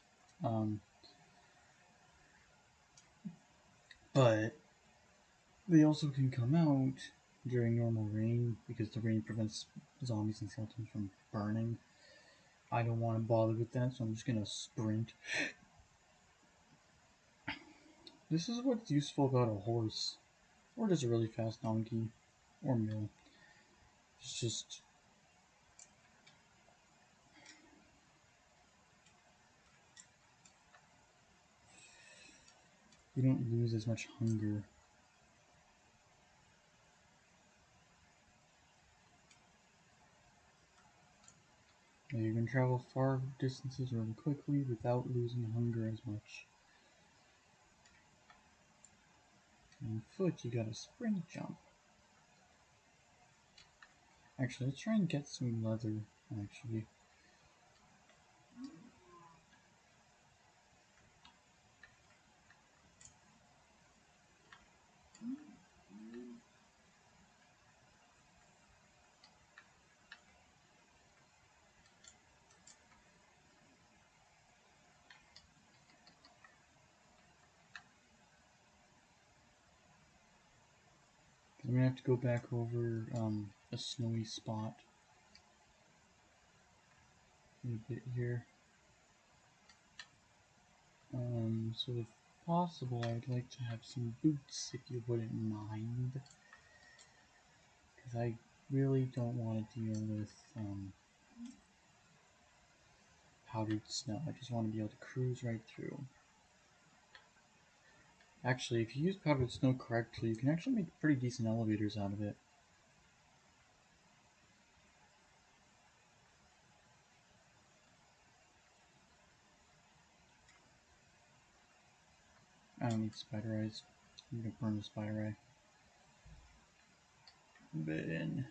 But they also can come out during normal rain because the rain prevents zombies and skeletons from burning. I don't want to bother with that, so I'm just gonna sprint. This is what's useful about a horse, or just a really fast donkey, or mule. It's just you don't lose as much hunger. You can travel far distances really quickly without losing hunger as much. On foot, you got a sprint jump. Actually, let's try and get some leather, actually. I'm gonna have to go back over a snowy spot in a bit here. So if possible, I'd like to have some boots, if you wouldn't mind. Because I really don't want to deal with powdered snow. I just want to be able to cruise right through. Actually, if you use powdered snow correctly, you can actually make pretty decent elevators out of it. I don't need spider eyes. I'm gonna burn the spider eye. Bin.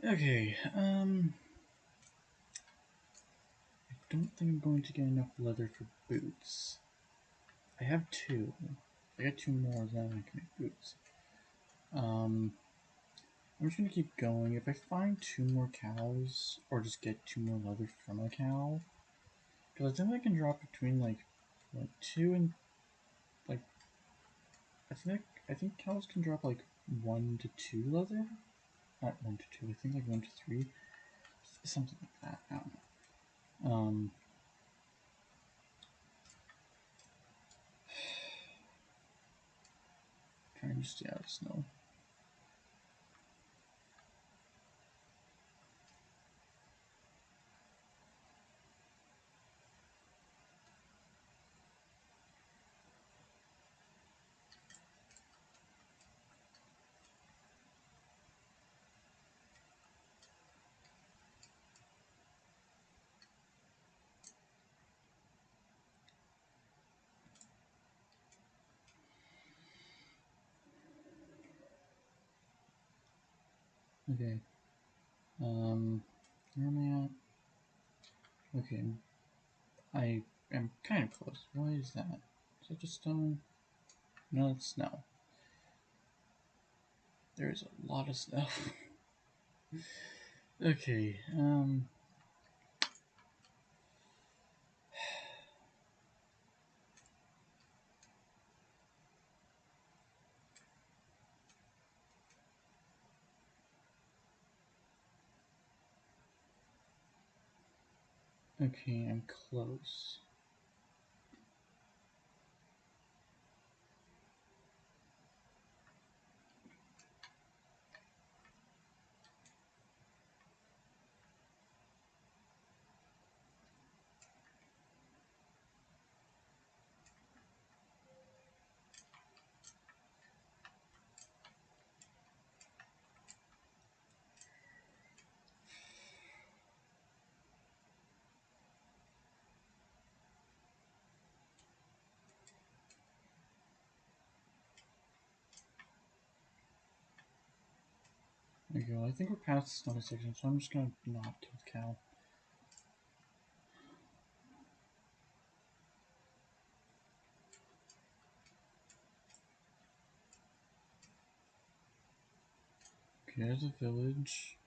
Okay, don't think I'm going to get enough leather for boots. I have two. If I get two more, then I can make boots. I'm just gonna keep going. If I find two more cows, or just get two more leather from a cow, because I think I can drop between like two and like I think cows can drop like 1 to 2 leather. Not 1 to 2. I think like 1 to 3, something like that. I don't know. Trying to stay out of snow. Okay. Where am I at? Okay. I am kind of close. What is that? Is that just stone? No, it's snow. There's a lot of snow. Okay, okay, I'm close. There you go. I think we're past the snow section, so I'm just gonna not kill the cow. Okay, there's a village.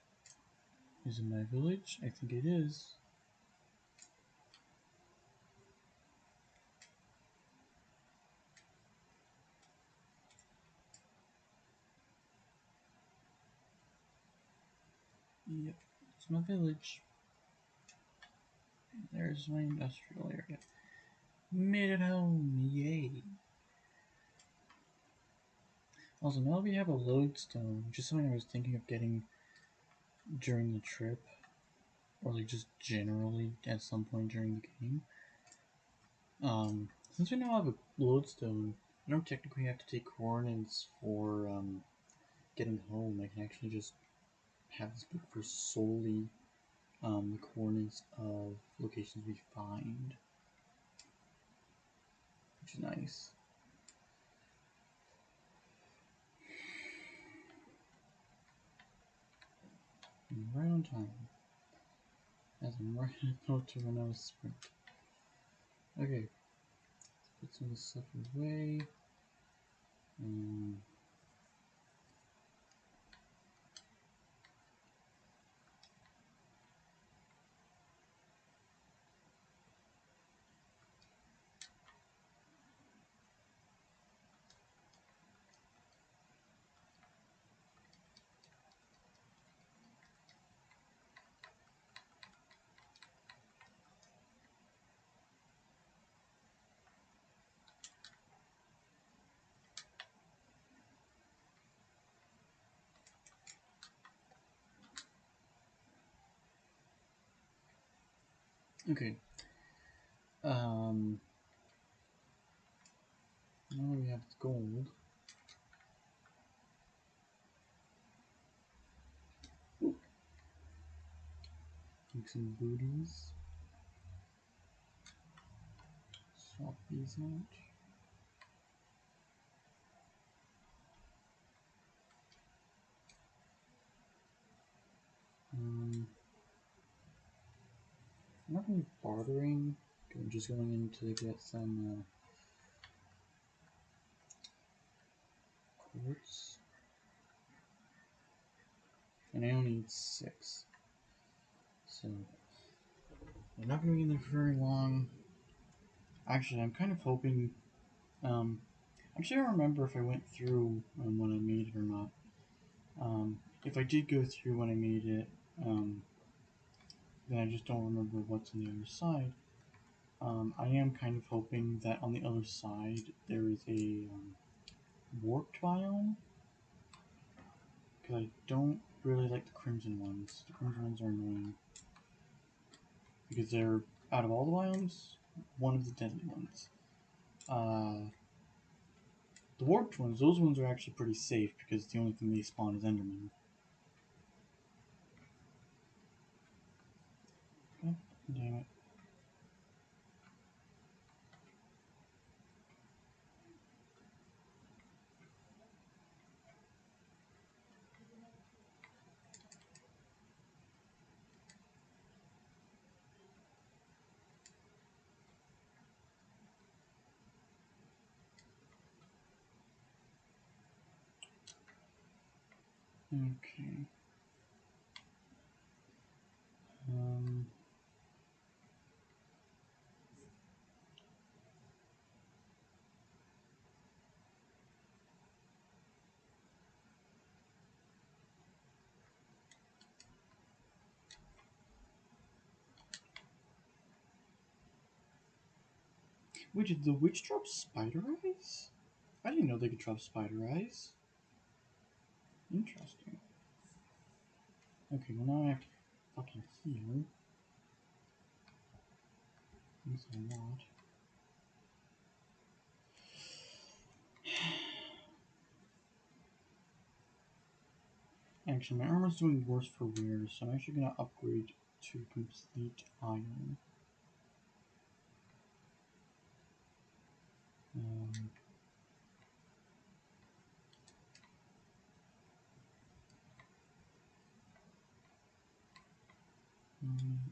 Is it my village? I think it is. Yep, it's my village. There's my industrial area. Made it home, yay! Also, now we have a lodestone, which is something I was thinking of getting during the trip, or like just generally at some point during the game. Since we now have a lodestone, I don't technically have to take coordinates for getting home. I can actually just have this book for solely the coordinates of locations we find, which is nice. And right on time, as I'm right about to run out of sprint. Okay, let's put some of this stuff away. Okay. Now we have gold. Make some booties. Swap these out. Um, I'm not really bartering. I'm just going in to get some quartz. And I only need 6. So I'm not going to be in there for very long. Actually, I'm kind of hoping. Actually, I don't remember if I went through when I made it or not. If I did go through when I made it, then I just don't remember what's on the other side. I am kind of hoping that on the other side there is a warped biome, because I don't really like the crimson ones. The crimson ones are annoying because they're, out of all the biomes, one of the deadly ones. The warped ones, those ones are actually pretty safe because the only thing they spawn is Enderman. God damn it. Okay. Um, Wait, did the witch drop spider eyes? I didn't know they could drop spider eyes. Interesting. Okay, well now I have to fucking heal. Thanks a lot. Actually, my armor's doing worse for wear, so I'm actually gonna upgrade to complete iron. Um, I'm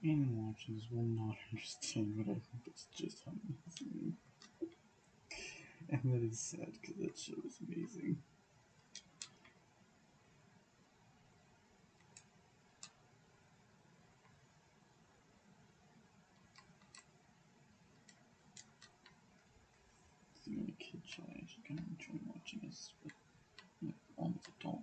anyone watching this will not understand what I think it's just amazing. And that is sad because that show is amazing. It's the only kid show I actually kind of enjoy watching is with almost adult.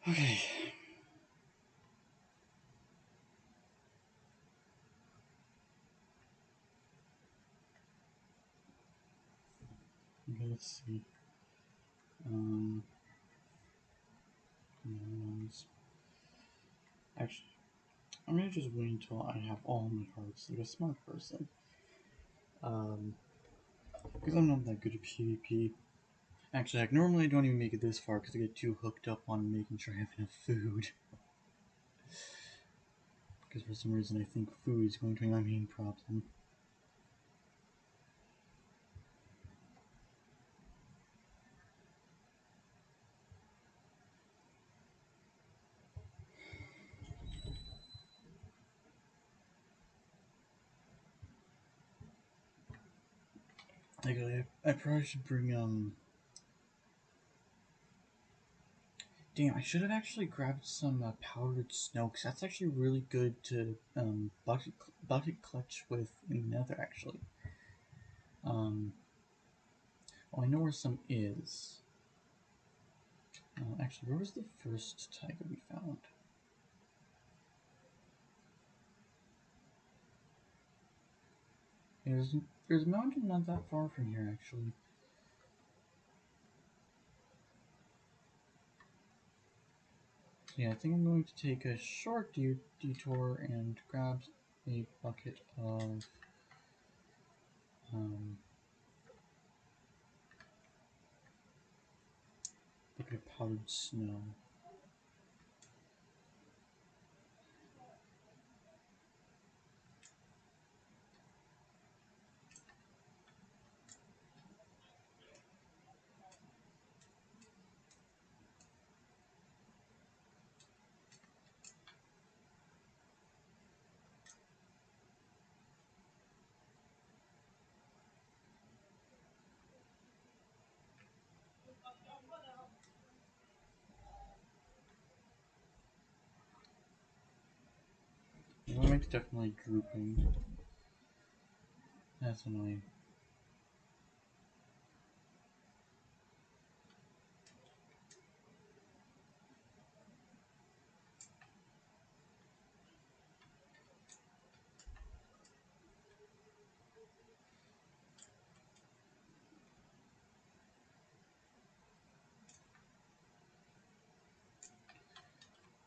Okay. Okay, let's see. Actually, I'm gonna just wait until I have all my hearts like a smart person. Because I'm not that good at PvP. Actually, like, normally I don't even make it this far because I get too hooked up on making sure I have enough food. Because for some reason I think food is going to be my main problem. Like, I probably should bring, damn, I should have actually grabbed some powdered snow, because that's actually really good to bucket clutch with in the nether, actually. Well, I know where some is. Actually, where was the first tiger we found? There's a mountain not that far from here, actually. So yeah, I think I'm going to take a short detour and grab a um, bucket of powdered snow. My mic's definitely drooping. That's annoying.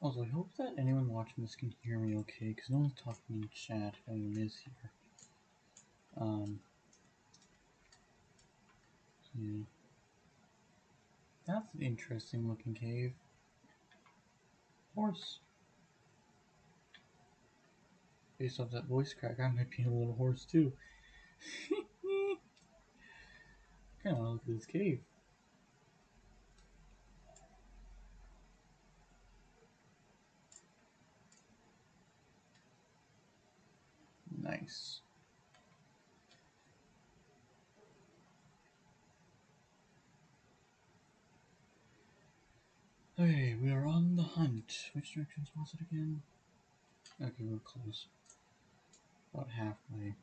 Also, I hope that anyone watching this can hear me okay, because no one's talking in chat if anyone is here. Yeah. That's an interesting looking cave. Horse. Based off that voice crack, I might be a little horse too. I kinda wanna look at this cave. Nice. Okay, we are on the hunt. Which directions was it again? Okay, we're close. About halfway.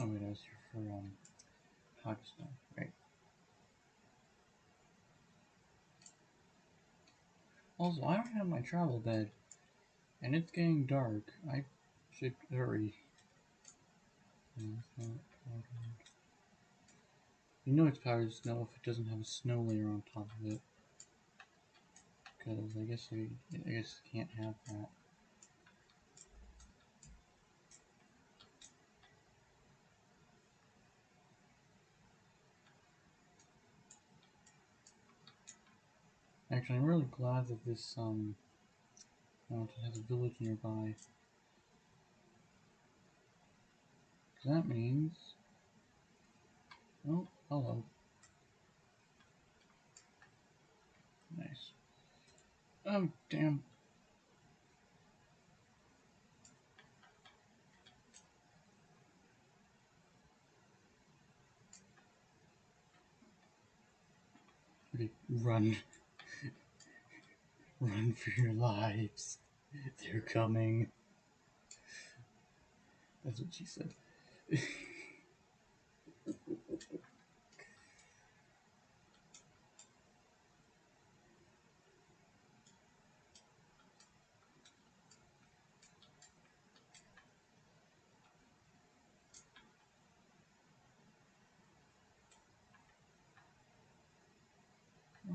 Oh wait, I was here for Hogstone, right? Also, I don't have my travel bed. And it's getting dark. I should hurry. You know it's powdered snow if it doesn't have a snow layer on top of it. Because I guess I can't have that. Actually, I'm really glad that this mountain has a village nearby. Because that means... Oh, hello. Nice. Oh, damn. Okay, run. Run for your lives. They're coming. That's what she said.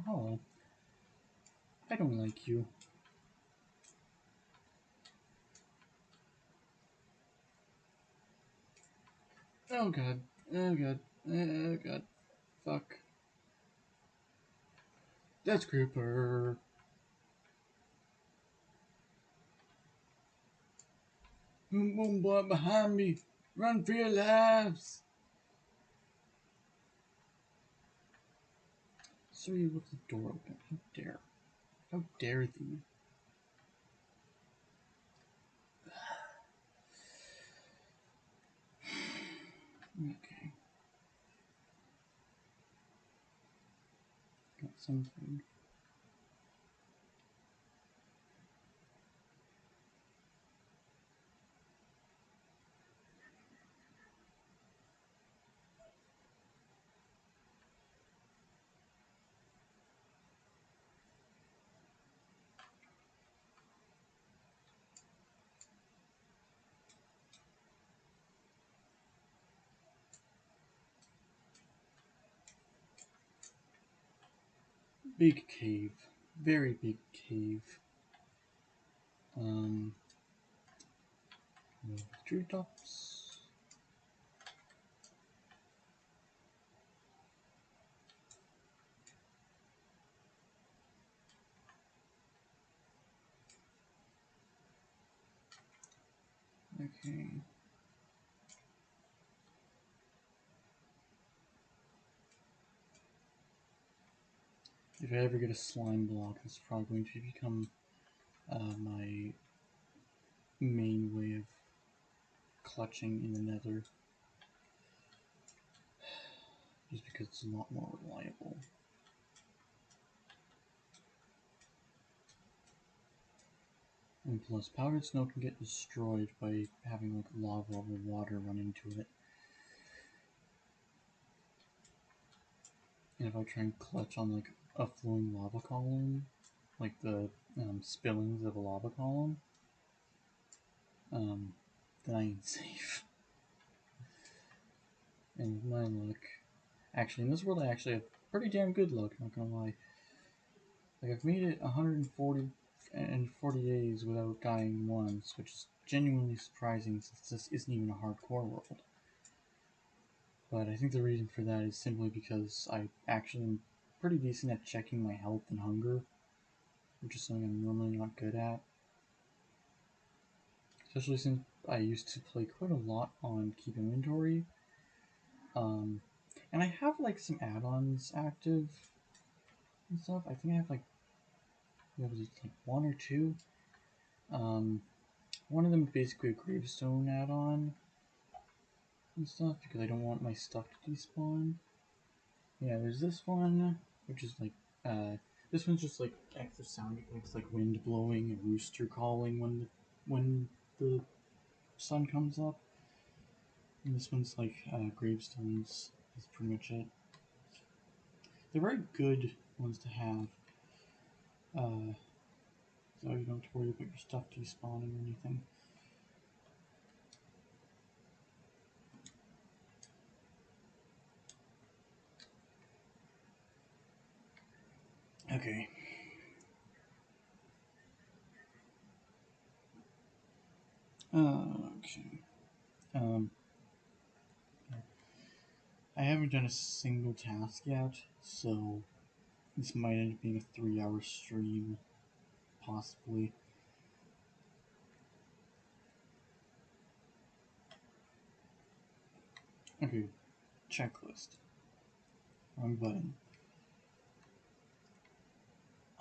Oh, I don't like you. Oh god. Oh god. Oh god. Fuck. That's Creeper. Boom boom boy behind me. Run for your lives. So you left the door open. How dare. How dare thee. Okay. Got something. Big cave. Very big cave. Um, treetops. Okay. If I ever get a slime block, it's probably going to become my main way of clutching in the nether. Just because it's a lot more reliable. And plus, powdered snow can get destroyed by having like lava or water run into it. And if I try and clutch on like a flowing lava column, like the spillings of a lava column, then I ain't safe. And with my luck, actually in this world I actually have pretty damn good luck, not gonna lie. Like I've made it 140 days without dying once, which is genuinely surprising since this isn't even a hardcore world. But I think the reason for that is simply because I actually am pretty decent at checking my health and hunger, which is something I'm normally not good at. Especially since I used to play quite a lot on Keep Inventory. And I have like some add-ons active and stuff. I think I have like, what was it, like one or two? One of them is basically a gravestone add-on and stuff because I don't want my stuff to despawn. Yeah, there's this one, which is like, this one's just like extra sound effects, like wind blowing and rooster calling when the sun comes up. And this one's like gravestones. That's pretty much it. They're very good ones to have. so you don't have to worry about your stuff despawning or anything. Okay. Okay. I haven't done a single task yet, so this might end up being a 3-hour stream, possibly. Okay, checklist. Wrong button.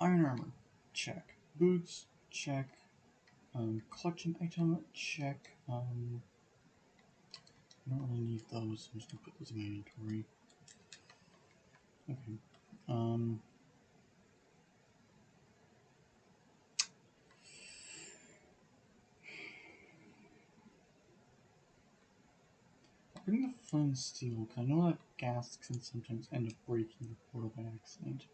Iron armor, check. Boots, check. Collection item, check. I don't really need those, so I'm just gonna put those in my inventory. Okay. I'll bring the flint steel, because I know that gas can sometimes end up breaking the portal by accident.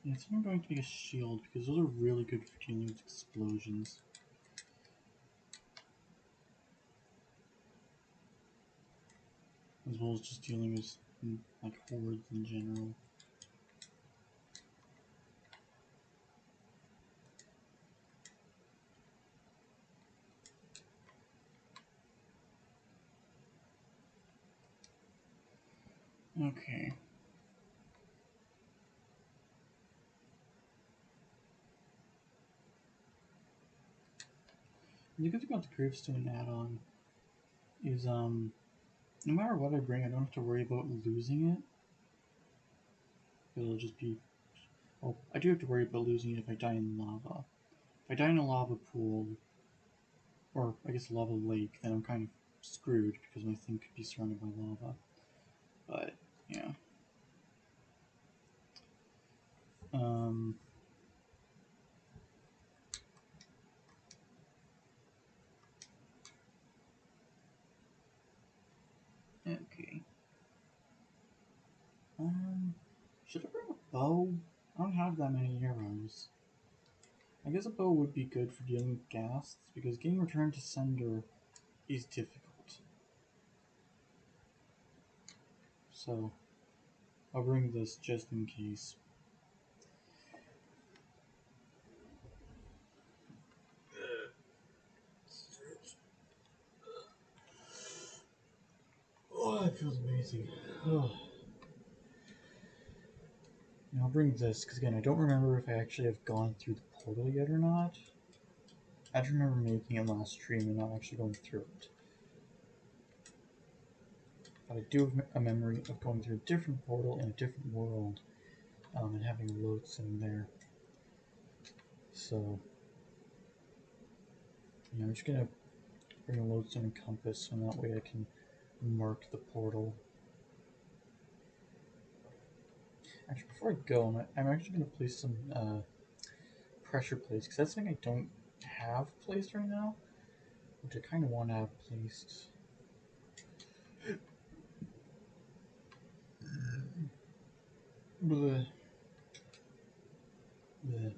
Yeah, I think I'm going to make a shield, because those are really good for dealing with explosions. As well as just dealing with, like, hordes in general. Okay. The good thing about the gravestone add-on is, no matter what I bring, I don't have to worry about losing it. It'll just be... Well, I do have to worry about losing it if I die in lava. If I die in a lava pool, or I guess a lava lake, then I'm kind of screwed because my thing could be surrounded by lava. But, yeah. Okay. Should I bring a bow? I don't have that many arrows. I guess a bow would be good for dealing with ghasts, because getting returned to sender is difficult. So, I'll bring this just in case. Oh, that feels amazing. Now I'll bring this, because again, I don't remember if I actually have gone through the portal yet or not. I just remember making it last stream and not actually going through it. But I do have a memory of going through a different portal in a different world, and having a lodestone there. So, yeah, I'm just gonna bring a lodestone and compass, so that way I can mark the portal. Actually, before I go, I'm actually gonna place some pressure plates, because that's something I don't have placed right now, which I kind of want to have placed. Bleh. Bleh.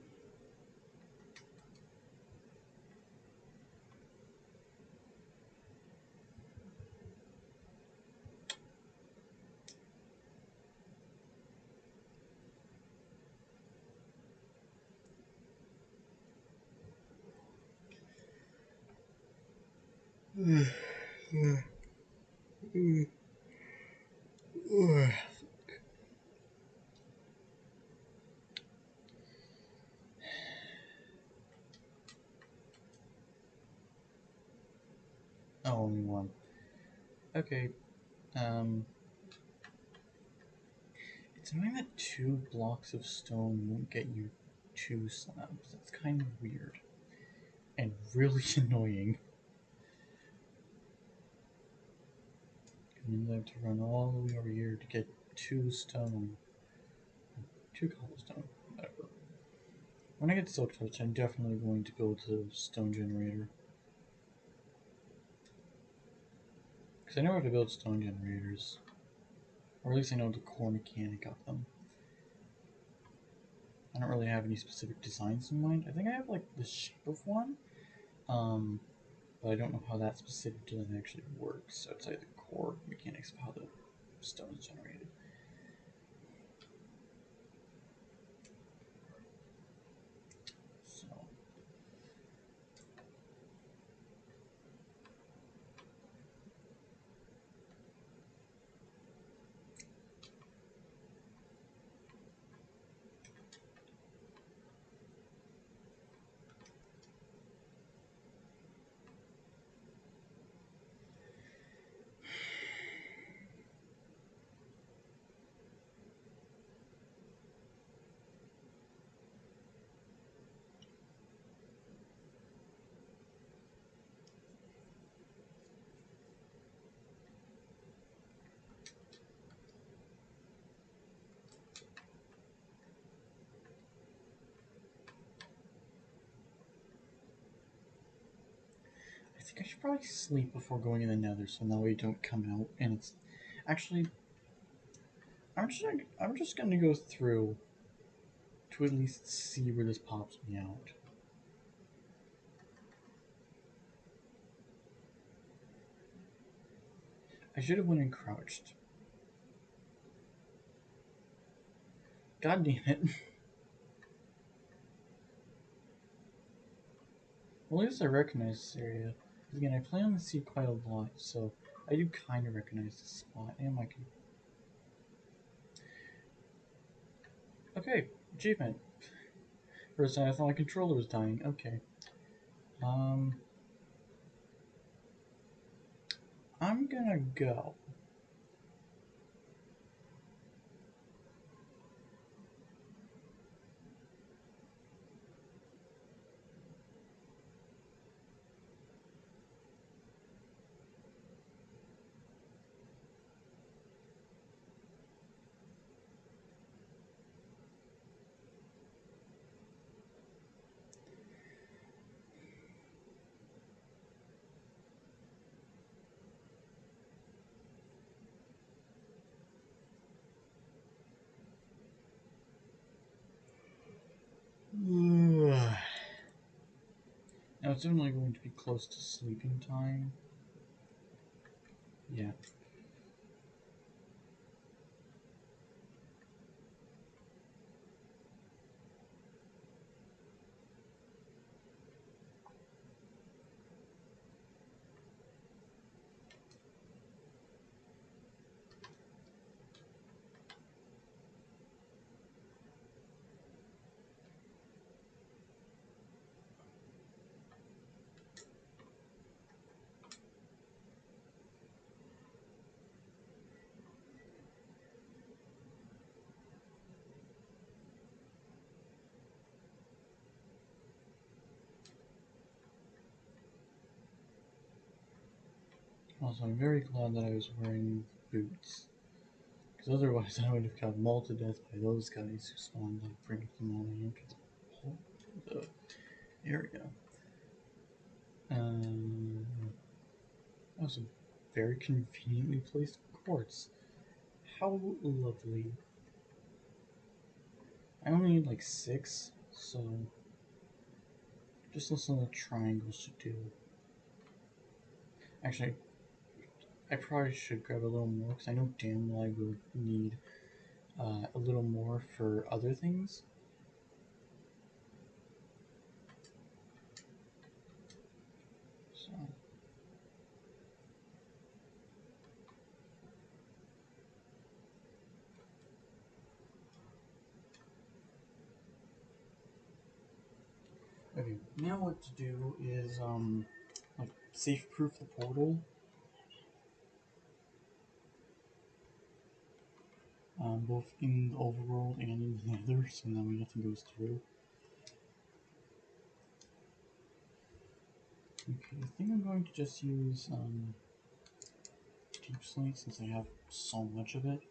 Oh, only one. Okay. It's annoying that 2 blocks of stone won't get you 2 slabs. That's kind of weird. And really annoying. And then I have to run all the way over here to get 2 stone, 2 cobblestone, whatever. When I get silk touch, I'm definitely going to build a stone generator. Because I know how to build stone generators. Or at least I know the core mechanic of them. I don't really have any specific designs in mind. I think I have like the shape of one. But I don't know how that specific design actually works outside the core mechanics of how the stone is generated. So I think I should probably sleep before going in the nether so that way I don't come out and it's actually I'm just gonna go through to at least see where this pops me out. I should have went and crouched. God damn it. Well, at least I recognize this area. Because again, I play on the sea quite a lot, so I do kind of recognize this spot. And I can... Okay, achievement. First time I thought my controller was dying. Okay. I'm gonna go. Now it's definitely going to be close to sleeping time. Yeah. Also, I'm very glad that I was wearing boots. Because otherwise I would have got mauled to death by those guys who spawned like bringing them all into the area. That was a very conveniently placed quartz. How lovely. I only need like 6, so just listen to the triangles should do. Actually, I probably should grab a little more because I know damn well I will need a little more for other things. So. Okay, now what to do is like safe proof the portal. Both in the overworld and in the nether, so that way nothing goes through. Okay, I think I'm going to just use deep slate since I have so much of it.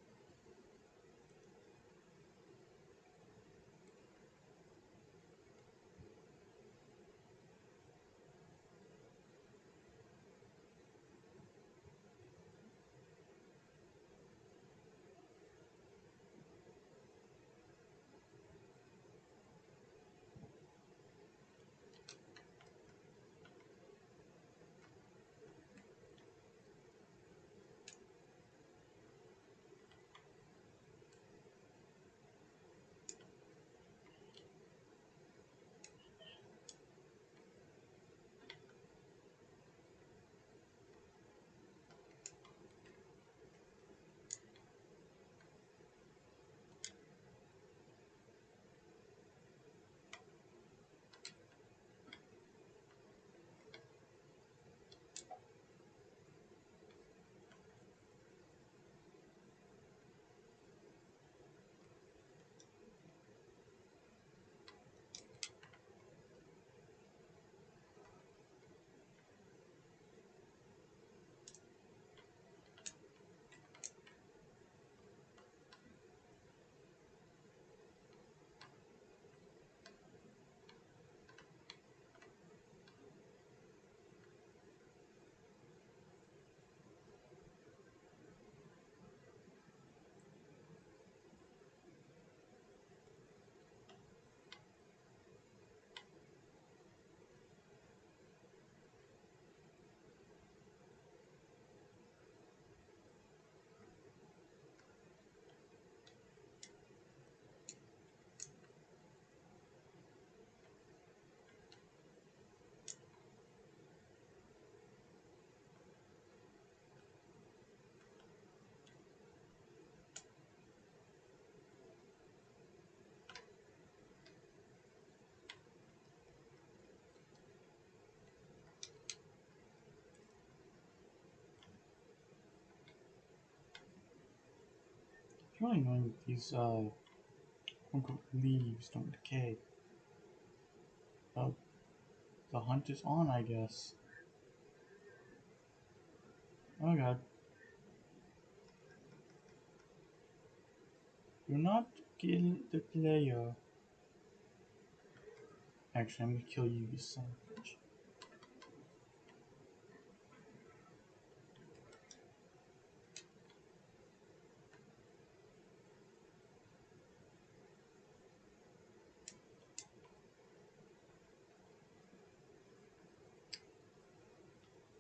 really annoying that these quote-unquote leaves don't decay. Oh, the hunt is on, I guess. Oh god. Do not kill the player. Actually, I'm gonna kill you, you son of a bitch.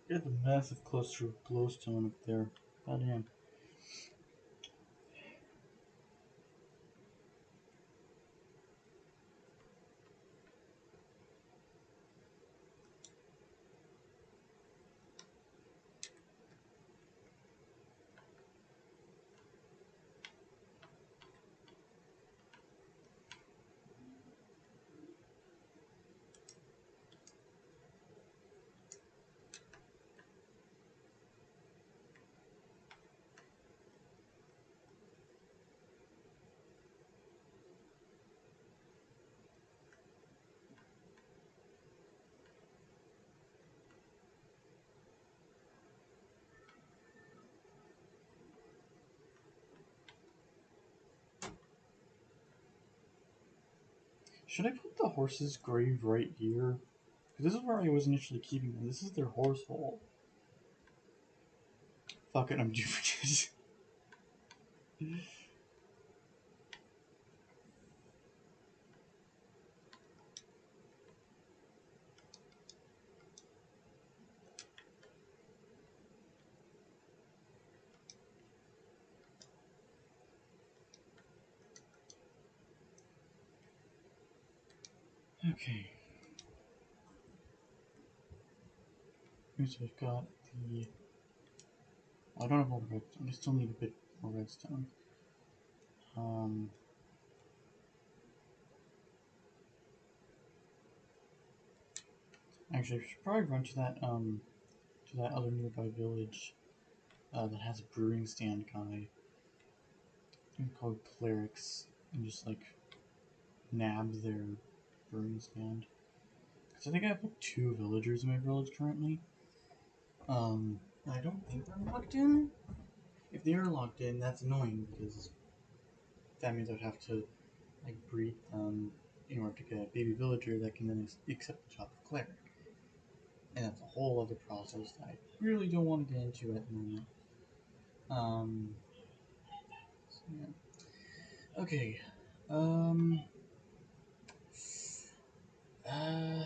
You have a massive cluster of glowstone up there. Goddamn. Should I put the horse's grave right here? Because this is where I was initially keeping them. This is their horse hole. Fuck it, I'm doing it. Okay. So I've got the... I don't have all the redstone. I still need a bit more redstone. Actually, I should probably run to that other nearby village that has a brewing stand guy called Clerics and just like nab their brewing stand. Because I think I have like 2 villagers in my village currently. I don't think they're locked in. If they are locked in, that's annoying because that means I'd have to like breed them in order to get a baby villager that can then accept the job of cleric. And that's a whole other process that I really don't want to get into at the moment. So yeah. Okay. Um. Uh.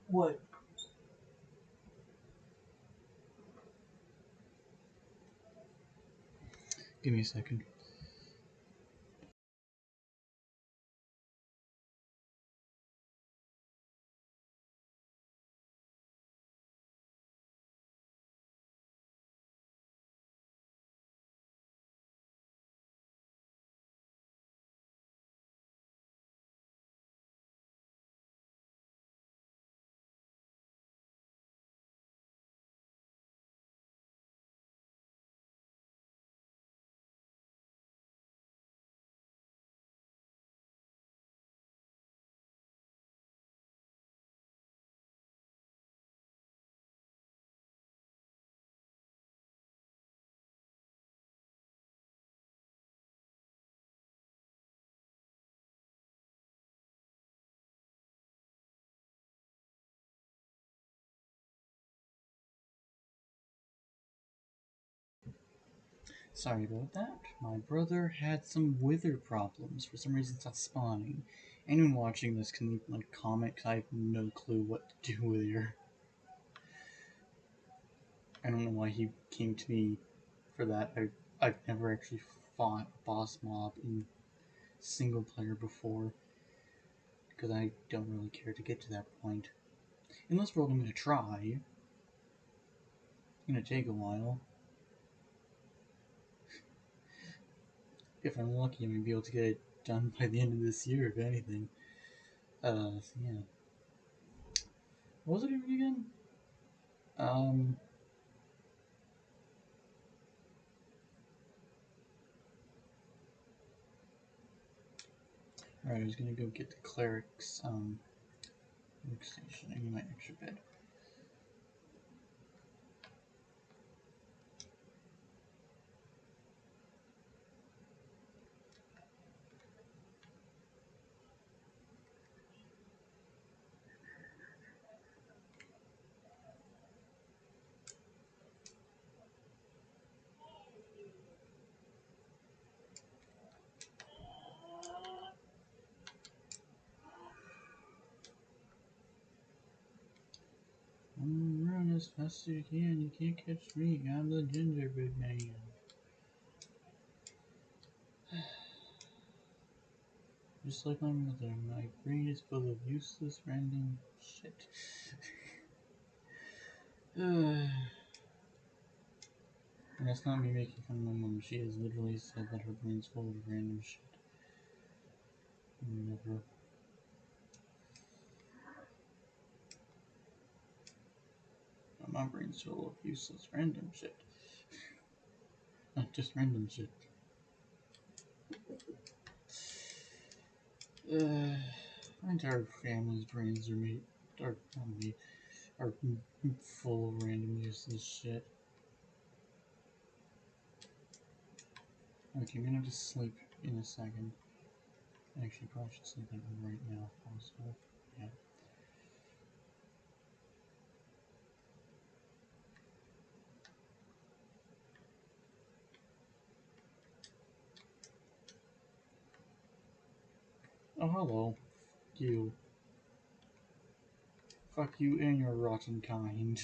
What? Give me a second. Sorry about that. My brother had some wither problems. For some reason, it's not spawning. Anyone watching this can like comment because I have no clue what to do with here. I don't know why he came to me for that. I've never actually fought a boss mob in single player before because I don't really care to get to that point. In this world, I'm gonna try. It's gonna take a while. If I'm lucky, I'm gonna be able to get it done by the end of this year, if anything. So yeah. What was it even again? Um, Alright, I was gonna go get the cleric's, workstation. I need my extra bed. I'm gonna run as fast as you can. You can't catch me. I'm the gingerbread man. Just like my mother, my brain is full of useless random shit. And that's not me making fun of my mom. She has literally said that her brain's full of random shit. Never. My brain's full of useless random shit. Not just random shit. My entire family's brains are full of random useless shit. Okay, I'm gonna just sleep in a second. Actually, probably should sleep right now if possible. Yeah. Oh, hello. You. Fuck you and your rotten kind.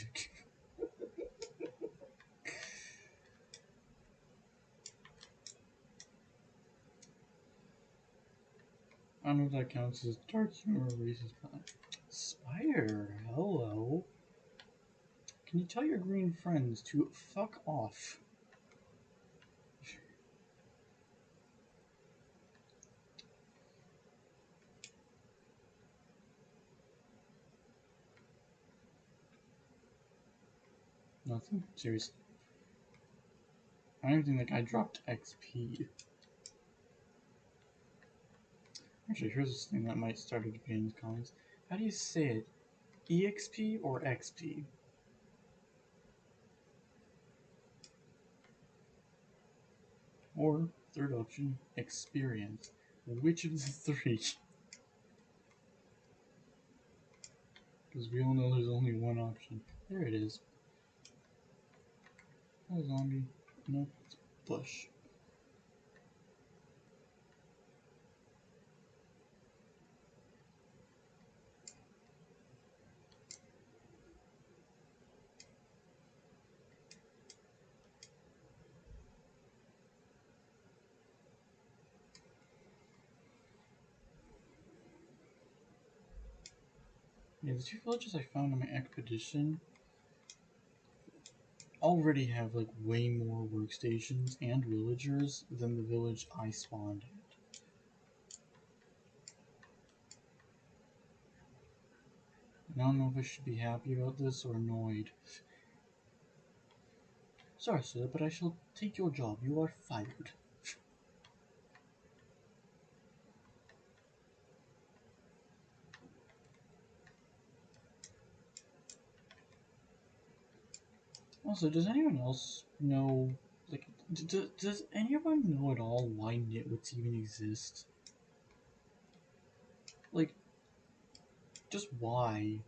I don't know if that counts as dark humor or racist, but Spider, hello. Can you tell your green friends to fuck off? Nothing? Seriously. I don't even think I dropped XP. Actually, here's this thing that might start a debate in the comments. How do you say it? EXP or XP? Or, third option, experience. Which of the three? Because we all know there's only one option. There it is. A zombie. Nope, it's bush. Yeah, the two villages I found on my expedition already have like way more workstations and villagers than the village I spawned at. And I don't know if I should be happy about this or annoyed. Sorry, sir, but I shall take your job. You are fired. Also, does anyone else know, like, does anyone know at all why nitwits even exist? Like, just why?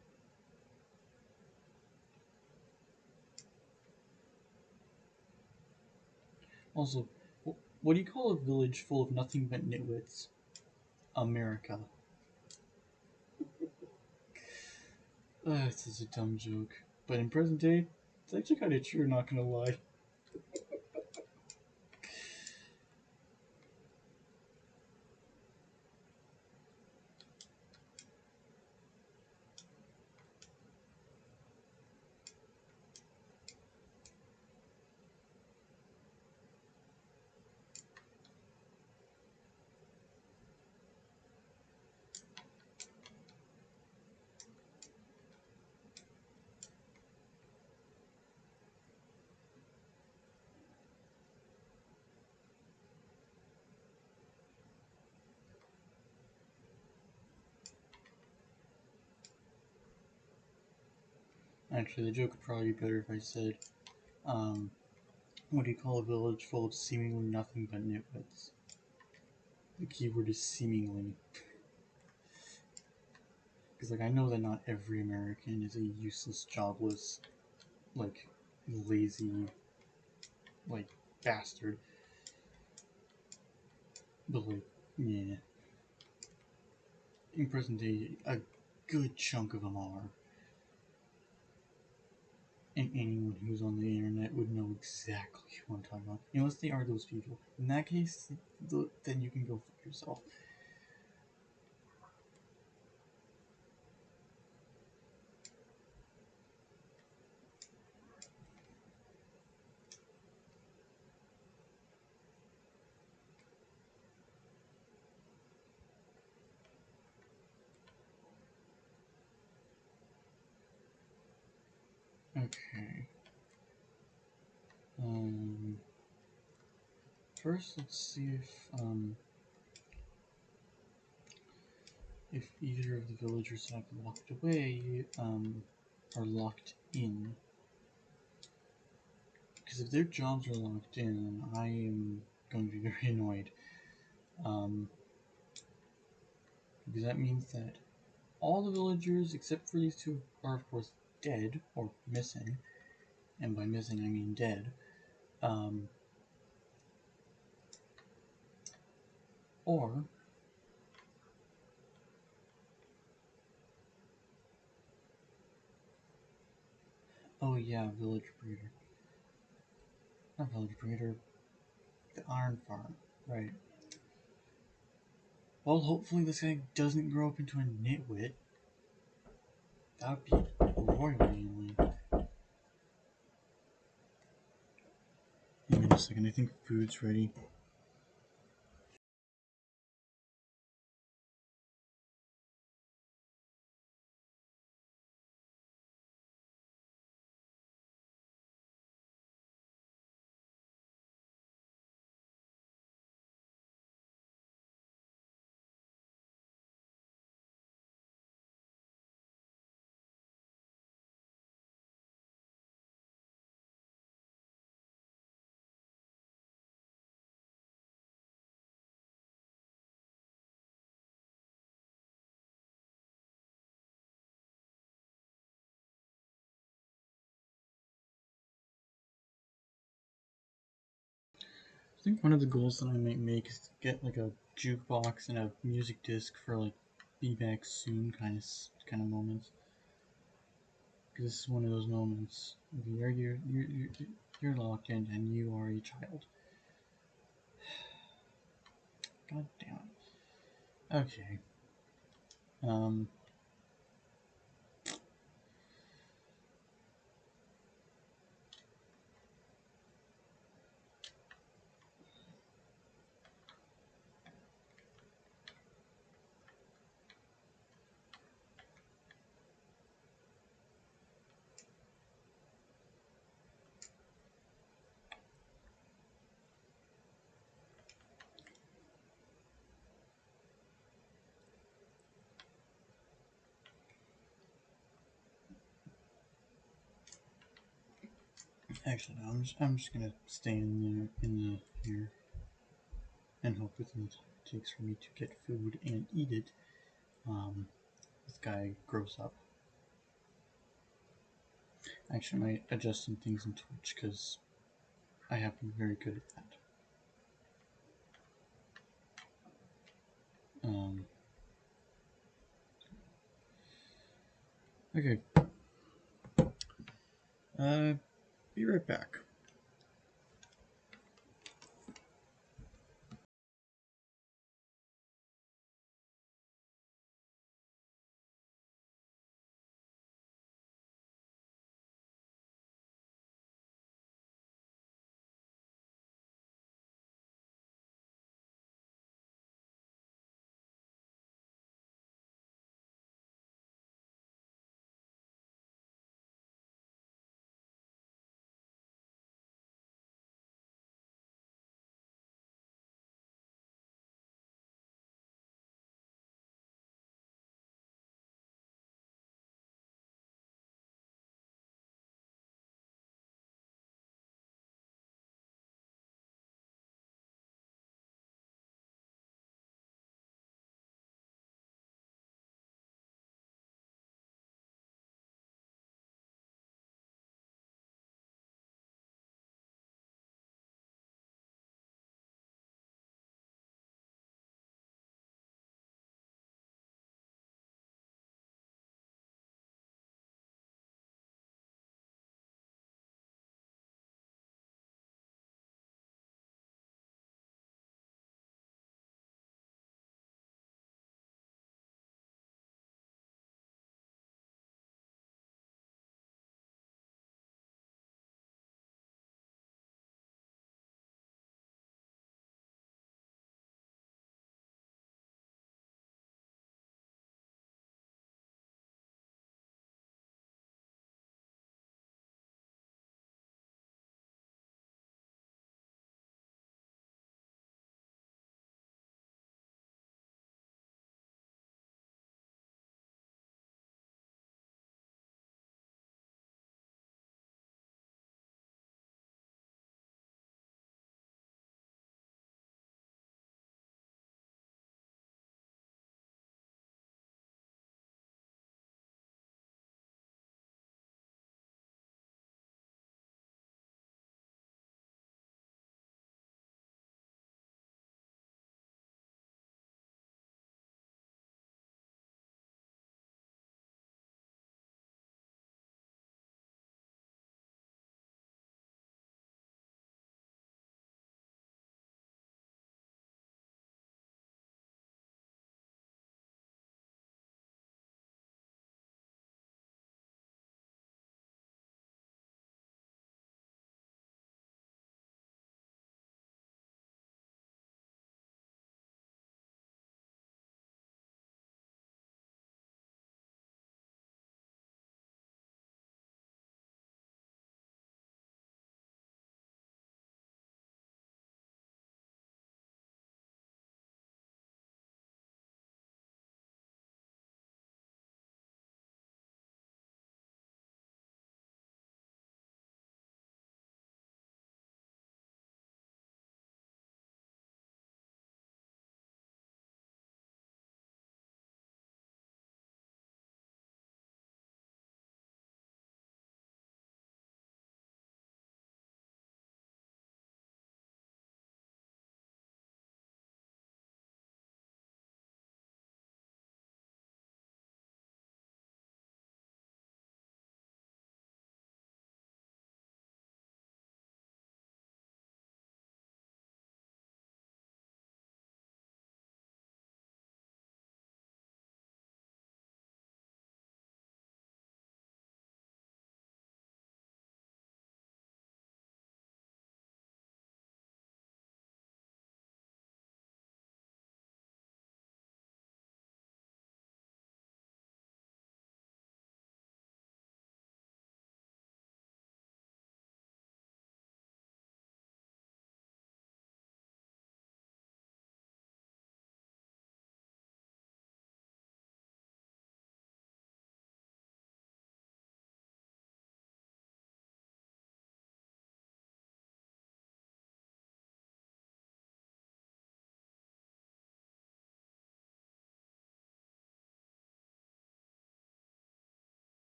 Also, what do you call a village full of nothing but nitwits? America. It's such a dumb joke. But in present day, It's actually kind of true, not gonna lie. Actually, the joke would probably be better if I said, um, what do you call a village full of seemingly nothing but nitwits? The keyword is seemingly. Because, like, I know that not every American is a useless, jobless, like, lazy, like, bastard. But, like, yeah. In present day, a good chunk of them are. And anyone who's on the internet would know exactly who I'm talking about. Unless they are those people. In that case, then you can go fuck yourself. Okay. First, let's see if either of the villagers that I've locked away are locked in. Because if their jobs are locked in, I am going to be very annoyed. Because that means that all the villagers, except for these two, are of course dead or missing. And by missing, I mean dead. Or oh yeah, village breeder. Not village breeder. The iron farm. Right. Well, hopefully this guy doesn't grow up into a nitwit. That would be royally annoying. Hang on a second, I think food's ready. I think one of the goals that I might make is to get like a jukebox and a music disc for like be back soon kind of moments. Because this is one of those moments. You're locked in and you are a child. God damn it. Okay. Um. Actually, no, I'm just gonna stay in the here and hope within the time it takes for me to get food and eat it, this guy grows up. Actually, I might adjust some things in Twitch because I have been very good at that. Okay. Be right back.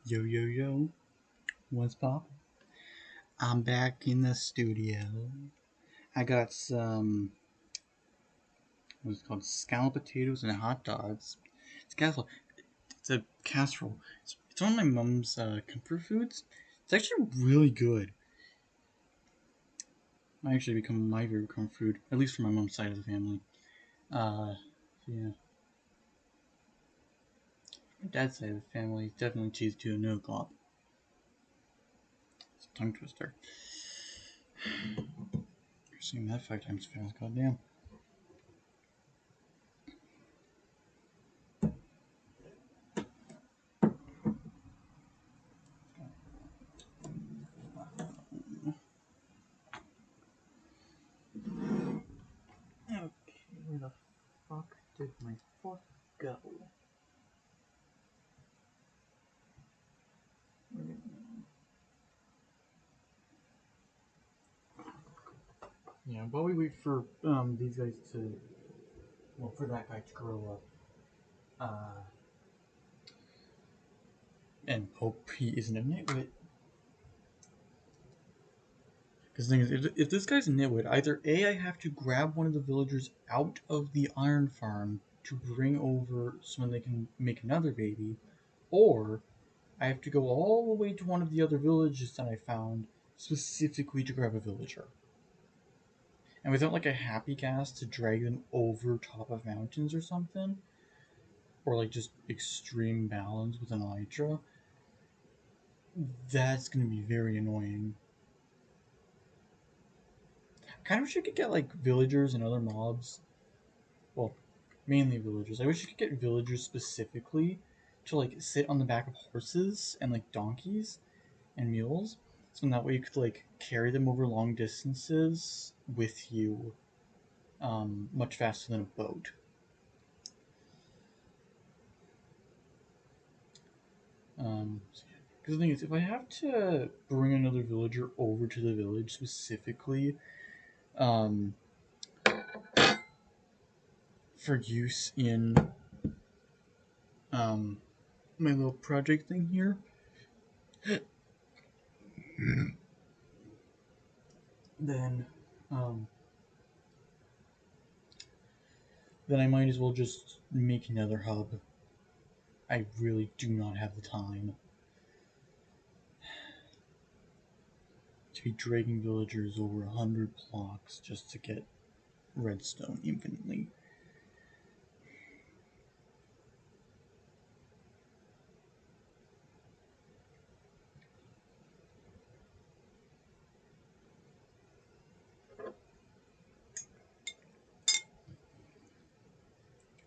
Yo, yo, yo. What's pop? I'm back in the studio. I got some, what's it called? Scalloped potatoes and hot dogs. It's casserole. It's a casserole. It's one of my mom's comfort foods. It's actually really good. Might actually become my favorite comfort food, at least for my mom's side of the family. Yeah. My dad's side of the family is definitely cheese to a no glop. It's a tongue twister. You're seeing that 5 times fast, goddamn. Okay, where the fuck did my fork go? Yeah, while we wait for these guys to, well, for that guy to grow up, and hope he isn't a nitwit. Because the thing is, if this guy's a nitwit, either A, I have to grab one of the villagers out of the iron farm to bring over so they can make another baby, or I have to go all the way to one of the other villages that I found specifically to grab a villager. And without like a happy gas to drag them over top of mountains or something, or like just extreme balance with an elytra, that's gonna be very annoying. I kind of wish I could get like villagers and other mobs. Well, mainly villagers. I wish you could get villagers specifically to like sit on the back of horses and like donkeys and mules, so in that way you could like carry them over long distances with you, much faster than a boat. Because the thing is, if I have to bring another villager over to the village specifically, um, for use in um, my little project thing here, then um, then I might as well just make another hub. I really do not have the time to be dragging villagers over 100 blocks just to get redstone infinitely.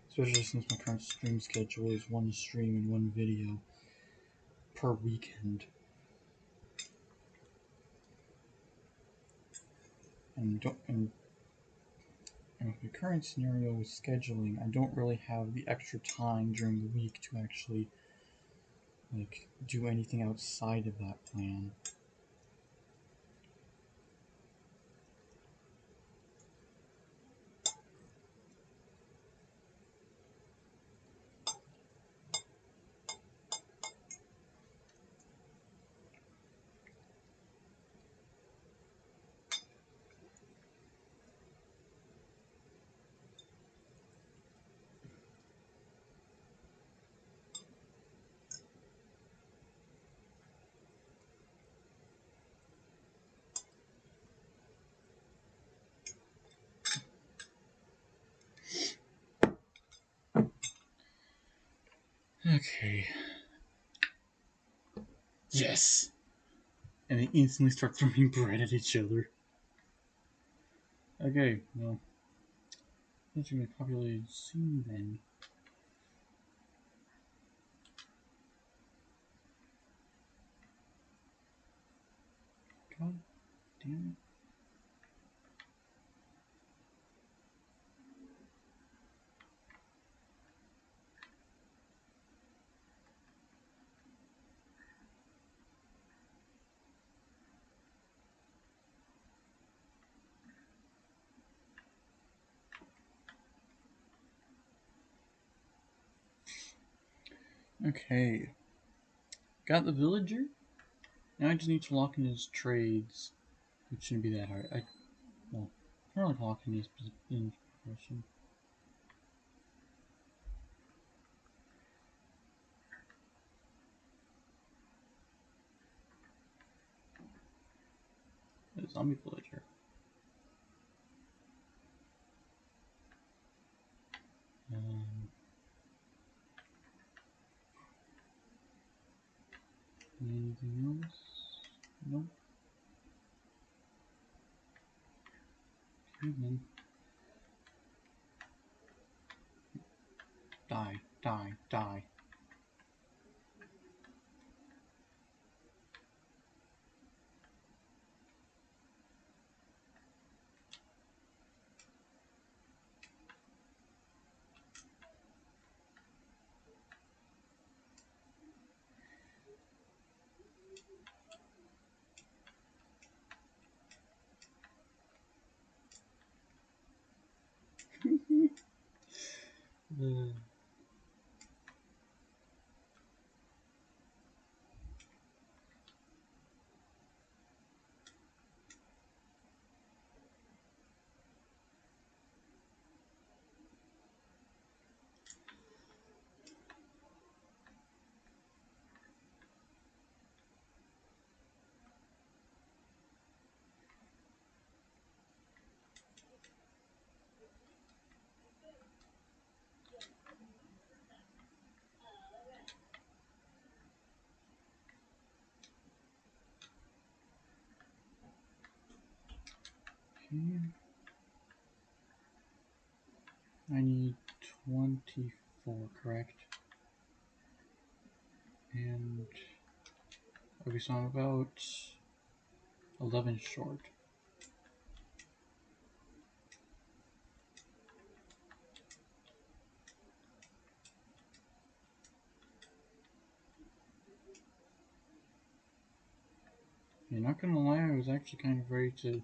Especially since my current stream schedule is one stream and one video per weekend. And with the current scenario with scheduling, I don't really have the extra time during the week to actually like do anything outside of that plan. Okay. Yes! And they instantly start throwing bread at each other. Okay, well, that's gonna be populated soon then. God damn it. Okay. Got the villager. Now I just need to lock in his trades. It shouldn't be that hard. Well, I don't like locking his person. A zombie villager. Anything else? Nope. Okay, then. Die, die, die. Okay. I need 24, correct? And okay, so I'm about 11 short. Yeah, not gonna lie, I was actually kind of ready to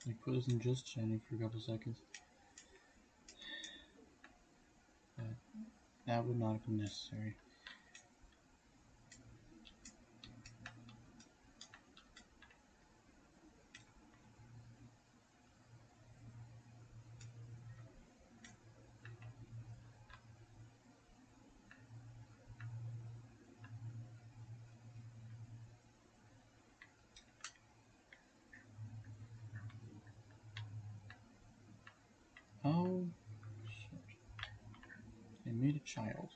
like put this in just chatting for a couple seconds. But that would not have been necessary. Oh, shit. They made a child.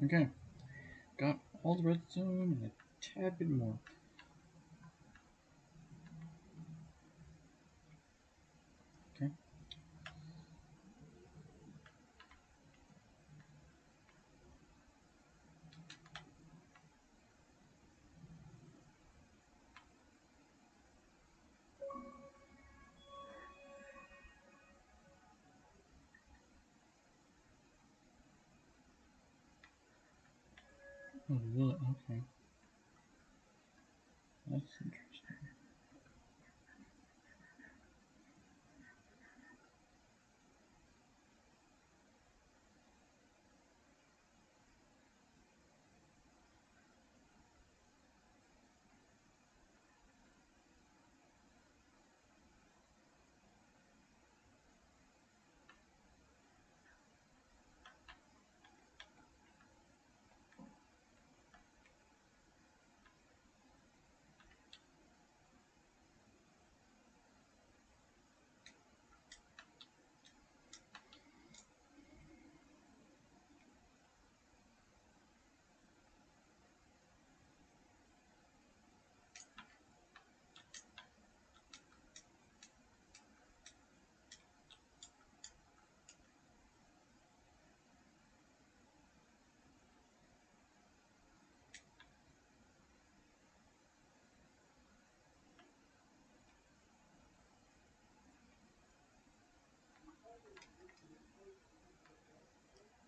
Okay, got all the redstone and a tad bit more. Okay. Oh, really? Okay. That's interesting.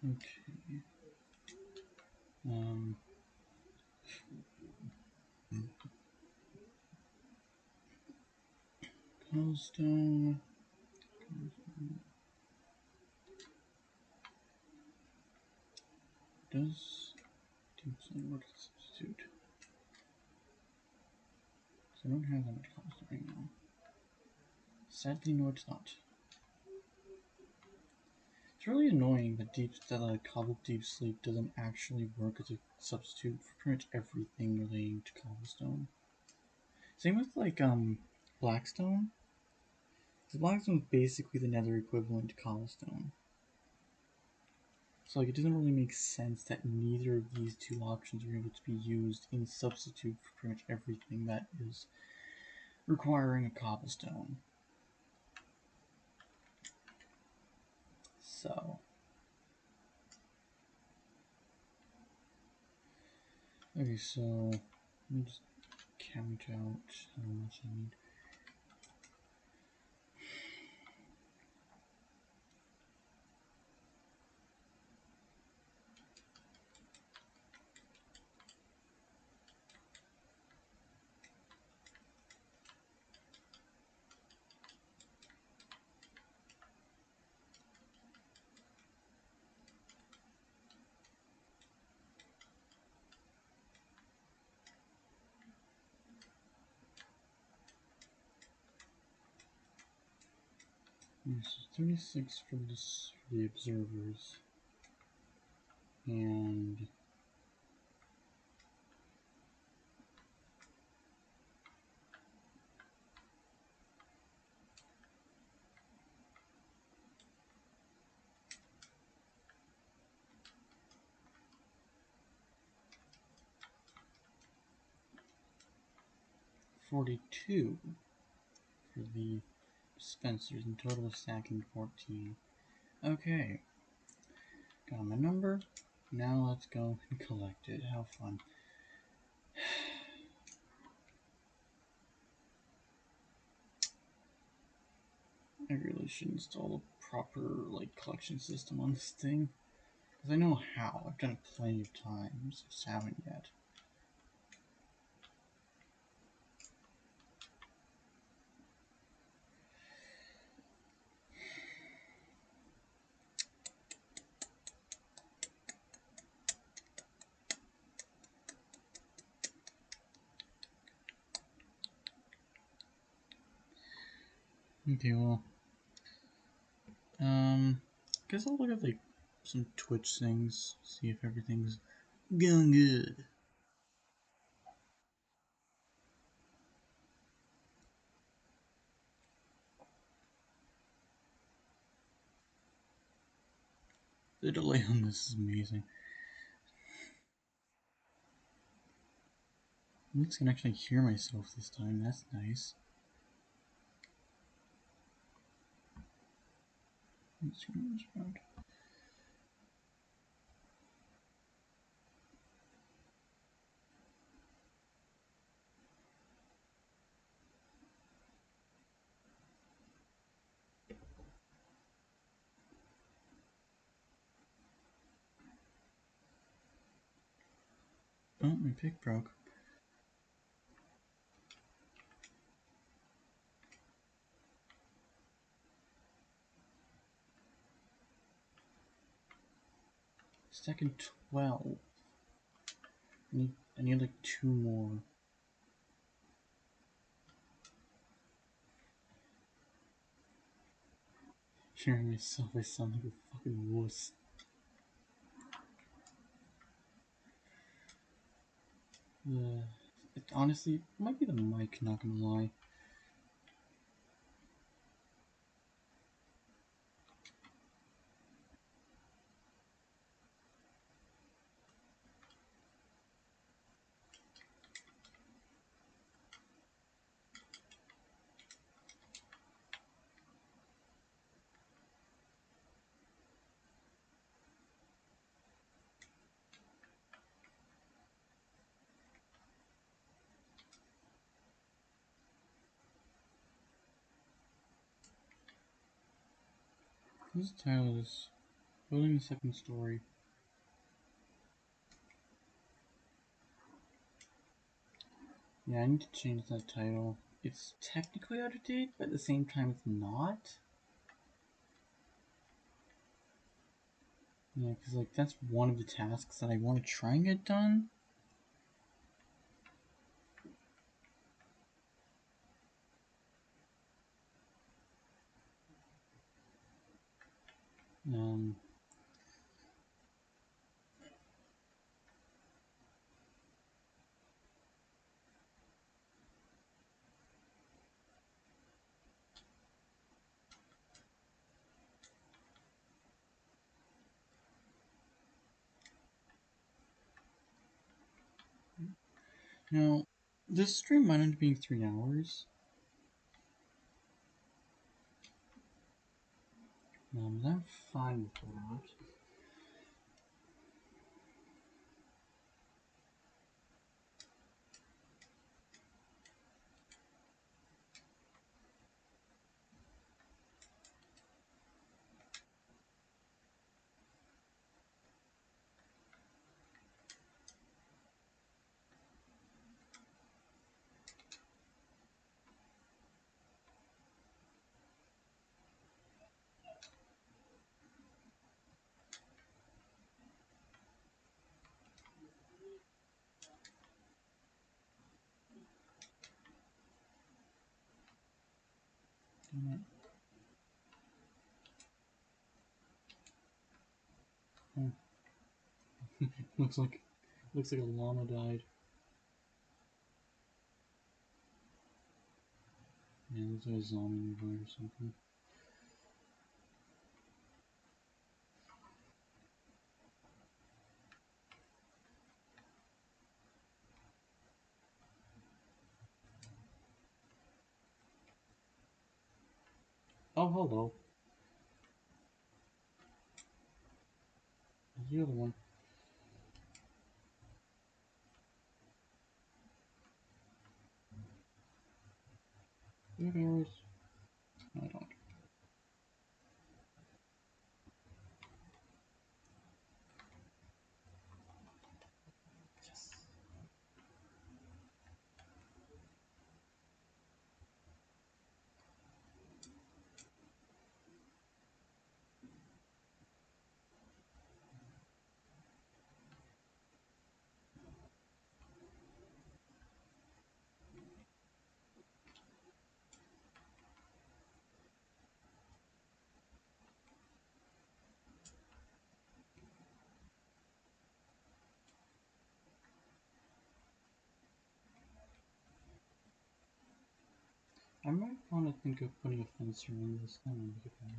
Okay. Um. Cobblestone. Does deep slate work substitute? So I don't have that much cobblestone. right now. Sadly, no, it's not. It's really annoying that cobbled deep sleep doesn't actually work as a substitute for pretty much everything relating to cobblestone. Same with Blackstone. Because Blackstone is basically the nether equivalent to cobblestone. So it doesn't really make sense that neither of these two options are able to be used in substitute for pretty much everything that is requiring a cobblestone. So okay, so let me just count out how much I need. So 36 for the observers, and 42 for the dispensers, in total of stacking 14. Okay, got my number. Now let's go and collect it. How fun. I really should install a proper collection system on this thing. Because I know how. I've done it plenty of times. I just haven't yet. Okay, well, guess I'll look at some Twitch things, see if everything's going good. The delay on this is amazing. I can actually hear myself this time. That's nice. Let's turn this around. Oh, my pick broke. Second 12. I need like 2 more. Hearing myself, I sound like a fucking wuss. Honestly, it might be the mic, not gonna lie. What's the title of this? Building the second story. Yeah, I need to change that title. It's technically out of date, but at the same time it's not. Yeah, because that's one of the tasks that I want to try and get done. Um, now, this stream might end up being 3 hours. I'm fine with that. Damn it. Oh, looks like a llama died. Yeah, looks like a zombie nearby or something. Oh, hello. There's the other one. Do you have arrows? No, I don't. Yes. I might want to think of putting a fence around this. I don't know, make it better.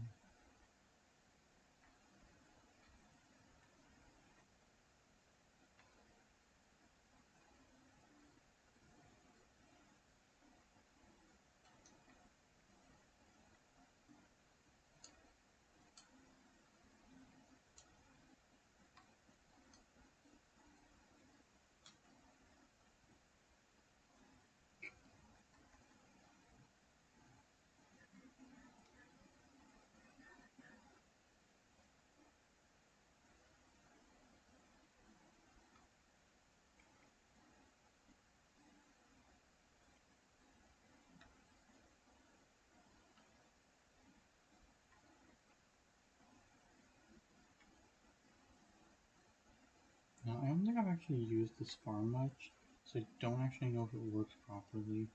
Now, I don't think I've actually used this farm much, so I don't actually know if it works properly.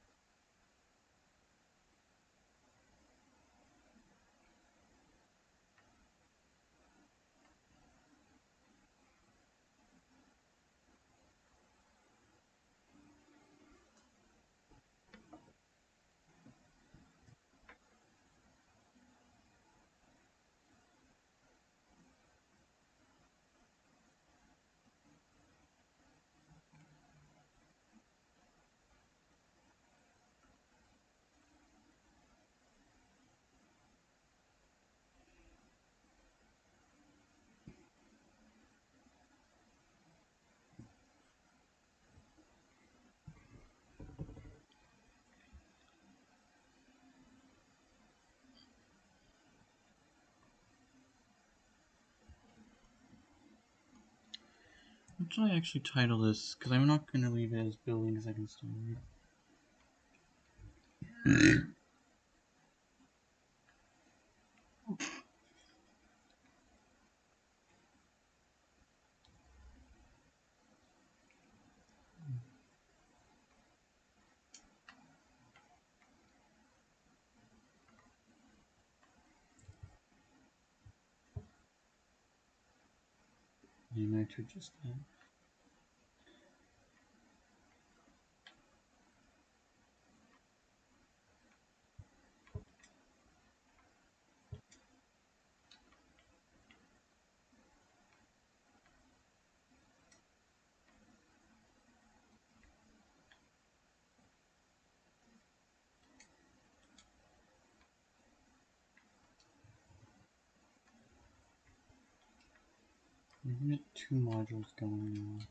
What should I actually title this? Because I'm not going to leave it as buildings I can still read. Maybe I could just that. We can get 2 modules going now.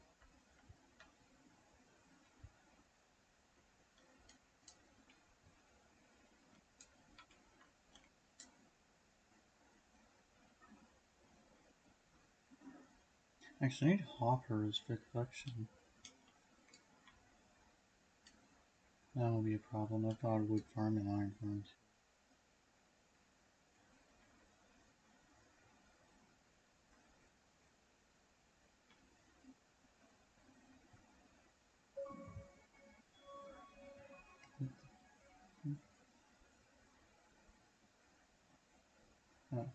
Actually, I need hoppers for collection. That will be a problem. I've got a wood farm and iron farms. Oh.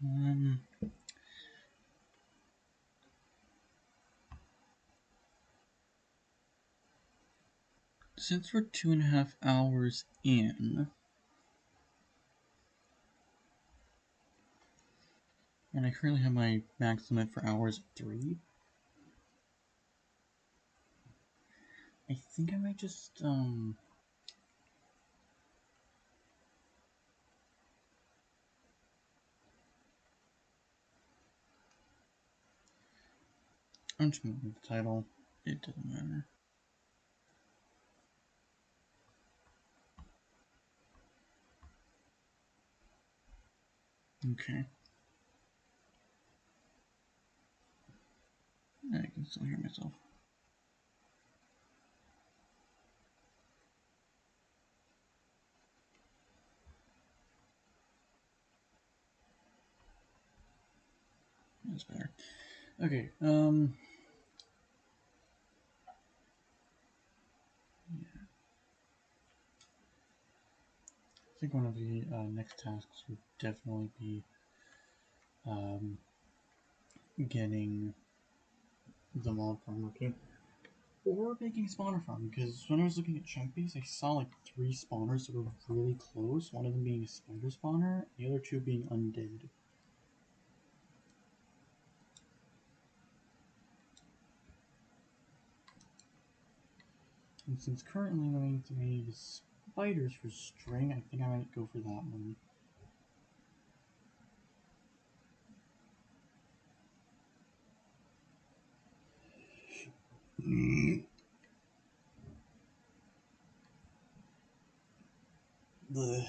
Um, since we're 2.5 hours in, and I currently have my max limit for hours at 3, I think I might just, I'm just moving the title. It doesn't matter. Okay. I can still hear myself. That's better. Okay, yeah. I think one of the next tasks would definitely be getting the mob farm working. Or making a spawner farm, because when I was looking at chunk base, I saw like 3 spawners that were really close, one of them being a spider spawner, the other 2 being undead. And since currently I'm going to need spiders for string, I think I might go for that one. Blech.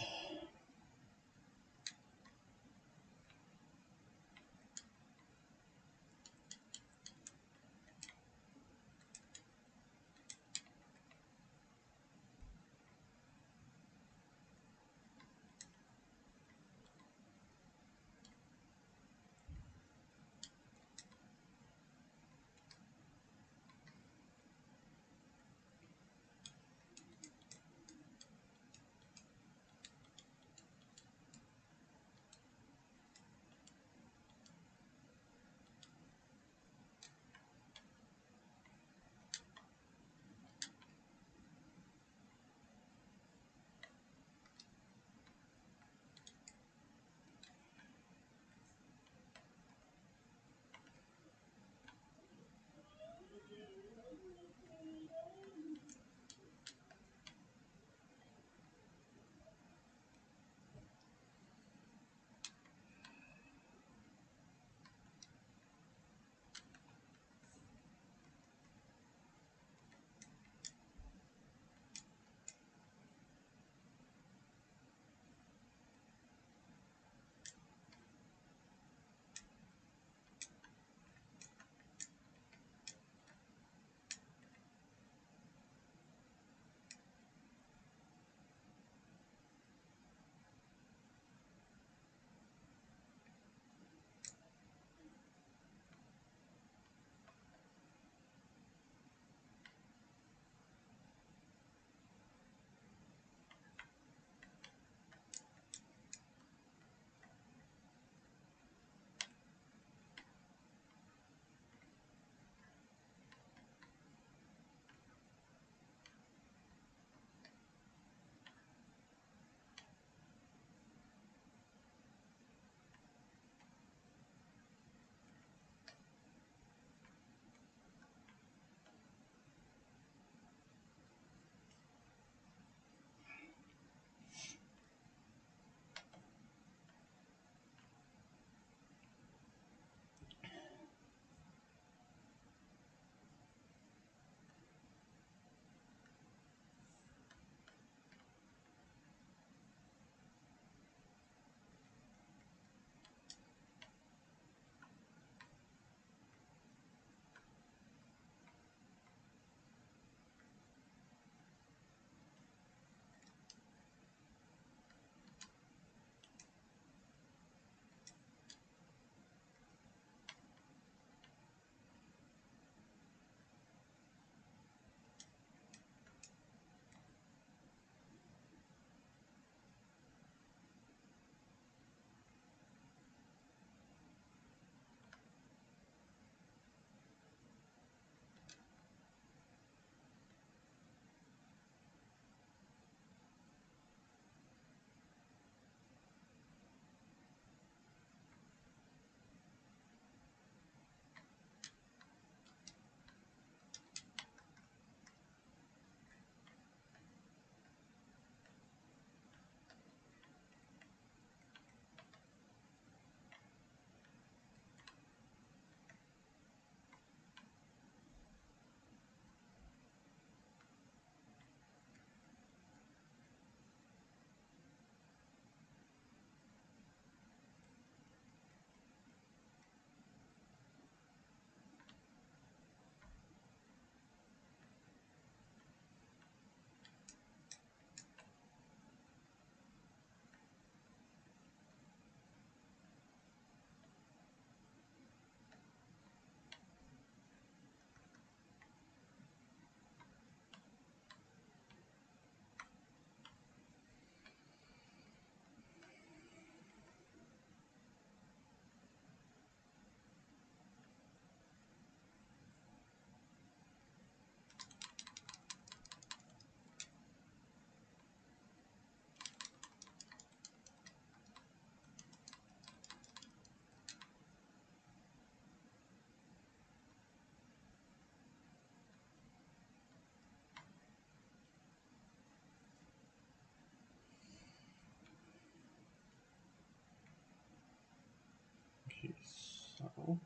So,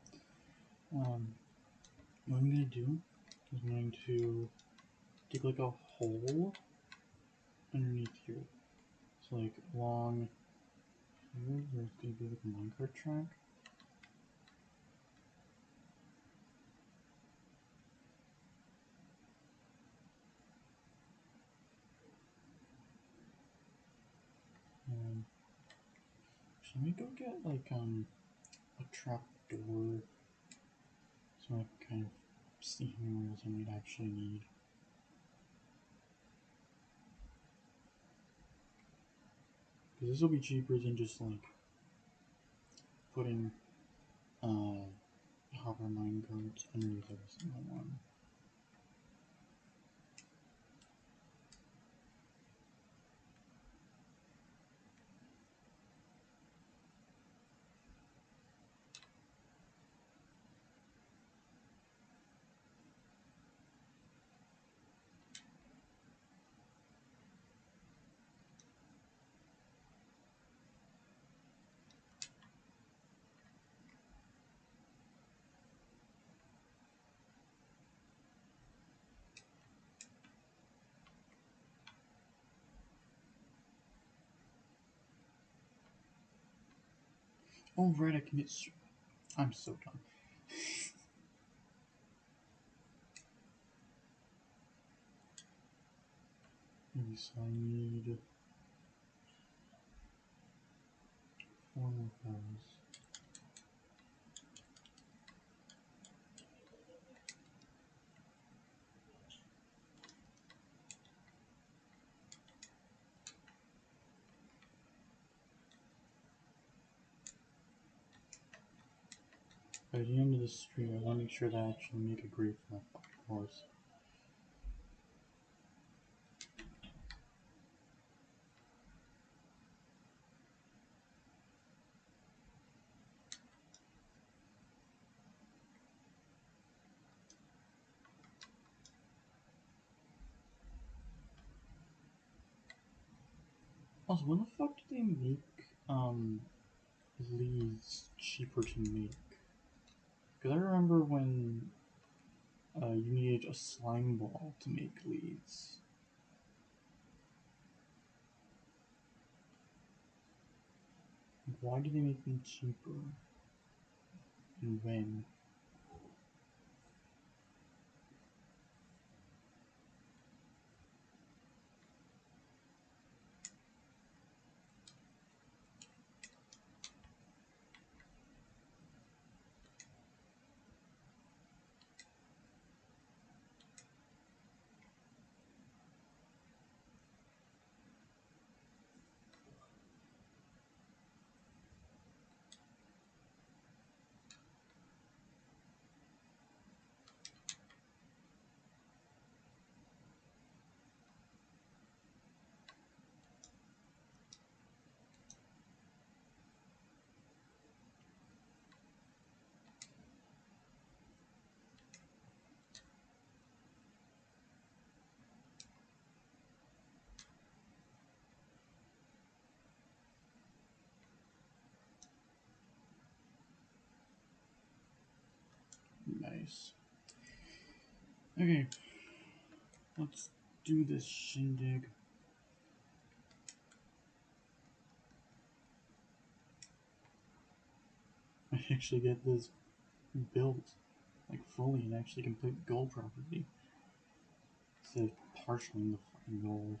what I'm gonna do is I'm going to dig like a hole underneath here. So like along here, there's gonna be like a minecart track. Should we go get like a trap door so I can kind of see how many I might actually need? Because this will be cheaper than just like putting hopper mine carts underneath every single one. Oh right, I can get. I'm so dumb. Okay, so I need 4 more those. By the end of the stream, I want to make sure that I actually make a grave for that fucking horse. Also, when the fuck did they make leads cheaper to make? Because I remember when you needed a slime ball to make leads. Why do they make them cheaper? And when? Nice. Okay, let's do this shindig. I actually get this built like fully and actually complete the goal properly instead of partially the fucking goal.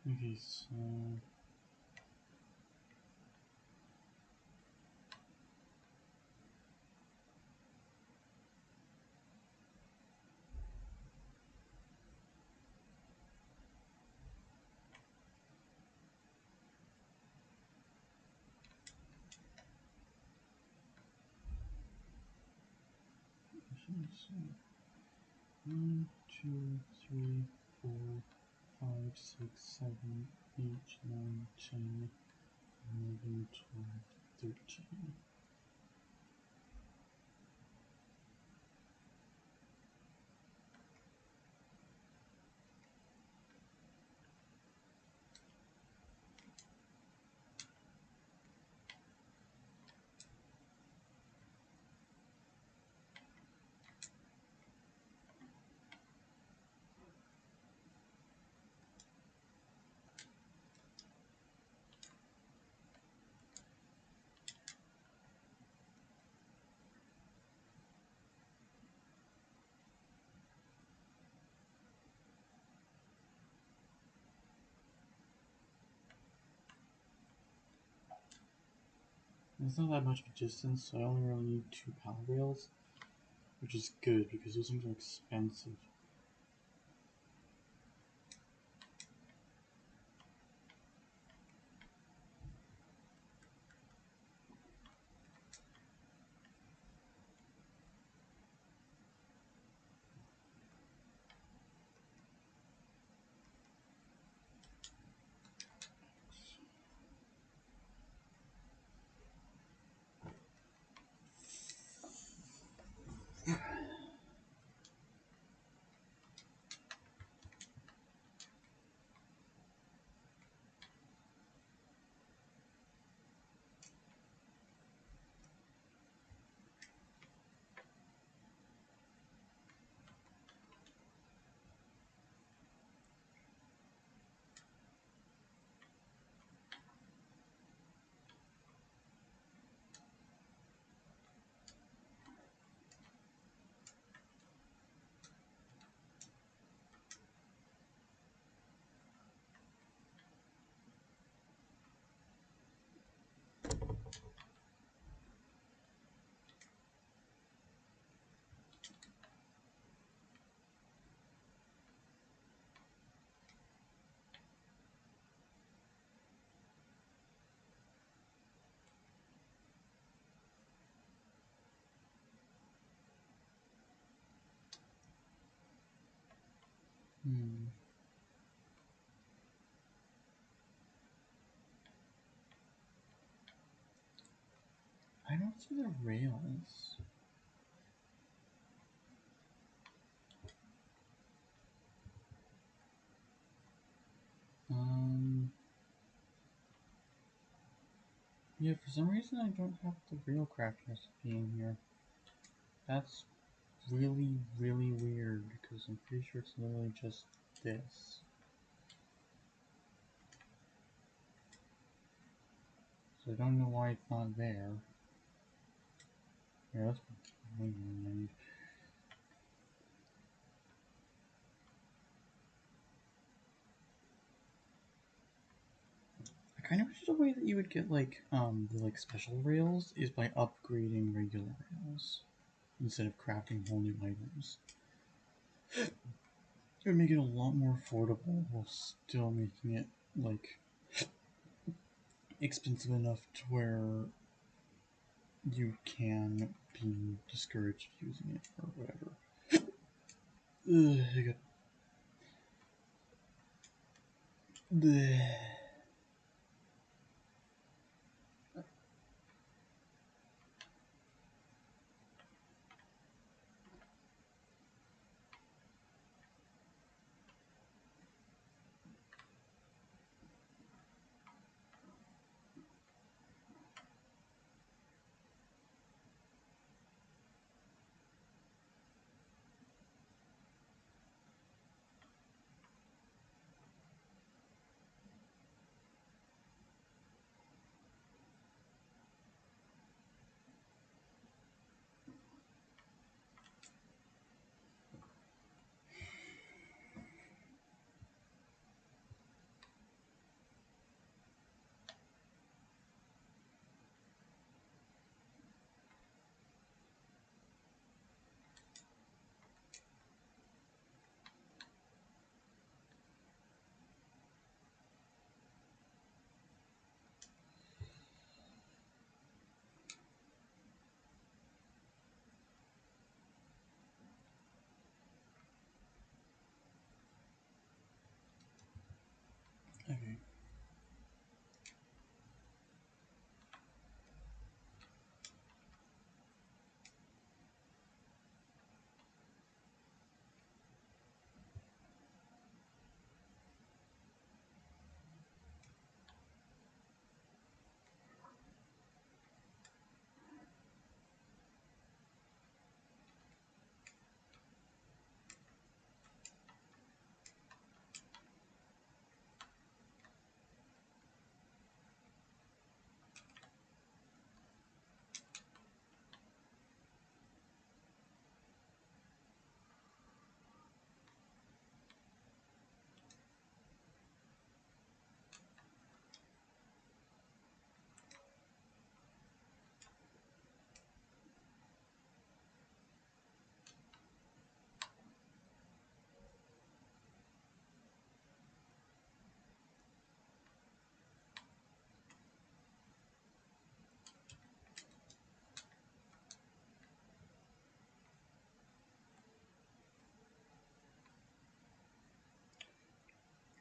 Okay, so so 1, 2, 3, 4, 5, 6, 7, 8, 9, 10, 11, 12, 13. It's not that much of a distance, so I only really need 2 power rails, which is good because those things are expensive. Hmm. I don't see the rails. Um. Yeah, for some reason I don't have the rail craft recipe in here. That's really, really weird because I'm pretty sure it's literally just this. So I don't know why it's not there. Yeah, that's what I need. I kind of wish the way that you would get the special rails is by upgrading regular rails instead of crafting whole new items. It would make it a lot more affordable while still making it like expensive enough to where you can be discouraged using it or whatever. I got. Bleh.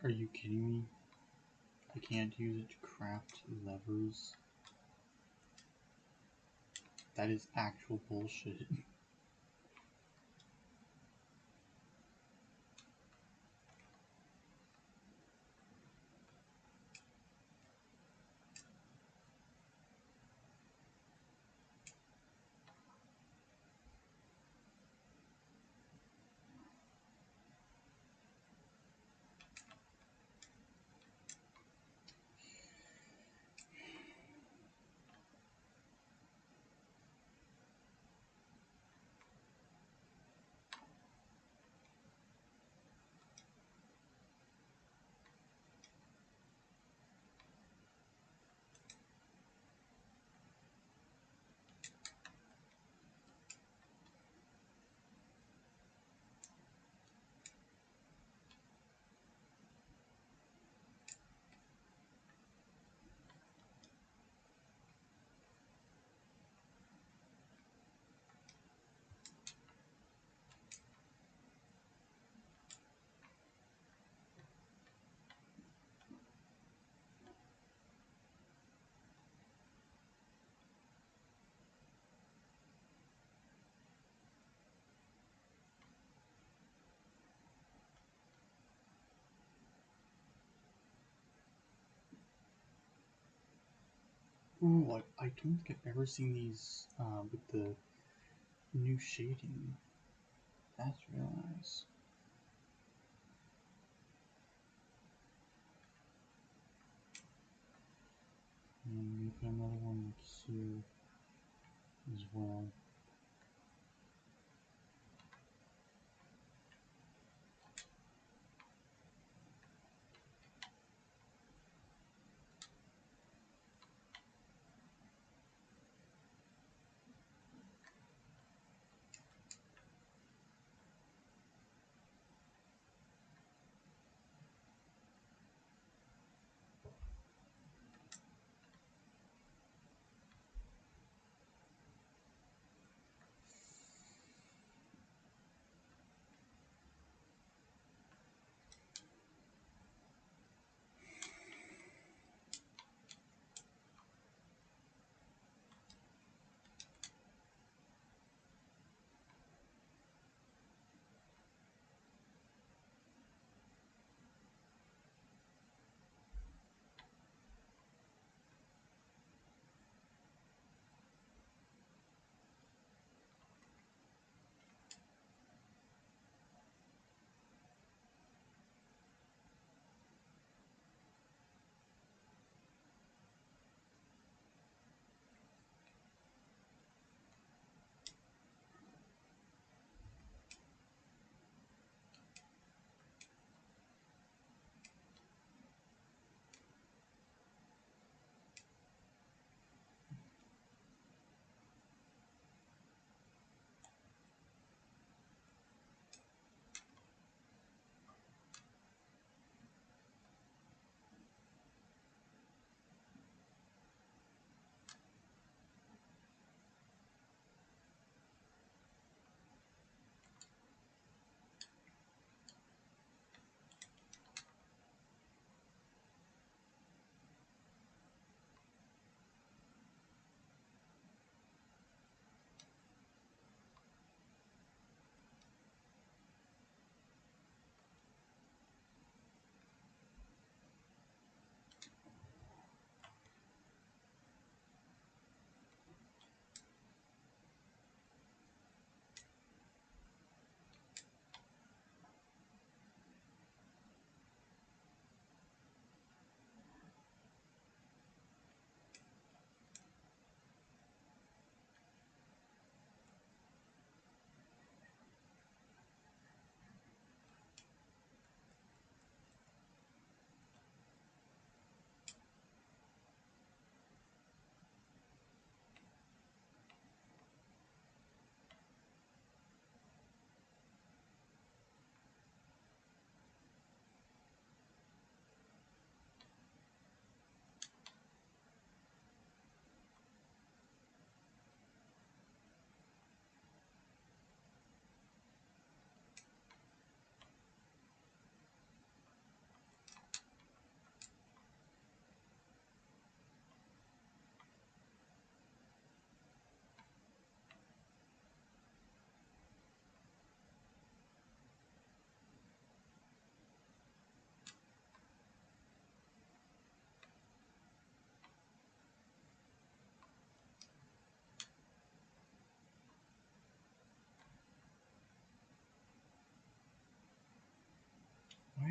Are you kidding me? I can't use it to craft levers. That is actual bullshit. Ooh, I don't think I've ever seen these with the new shading. That's real nice. And we've got another one here as well.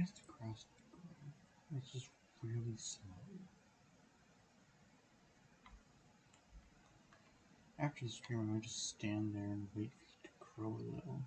is the grass growing? It's just really slow. After the stream, I might just stand there and wait for it to grow a little.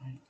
Fine.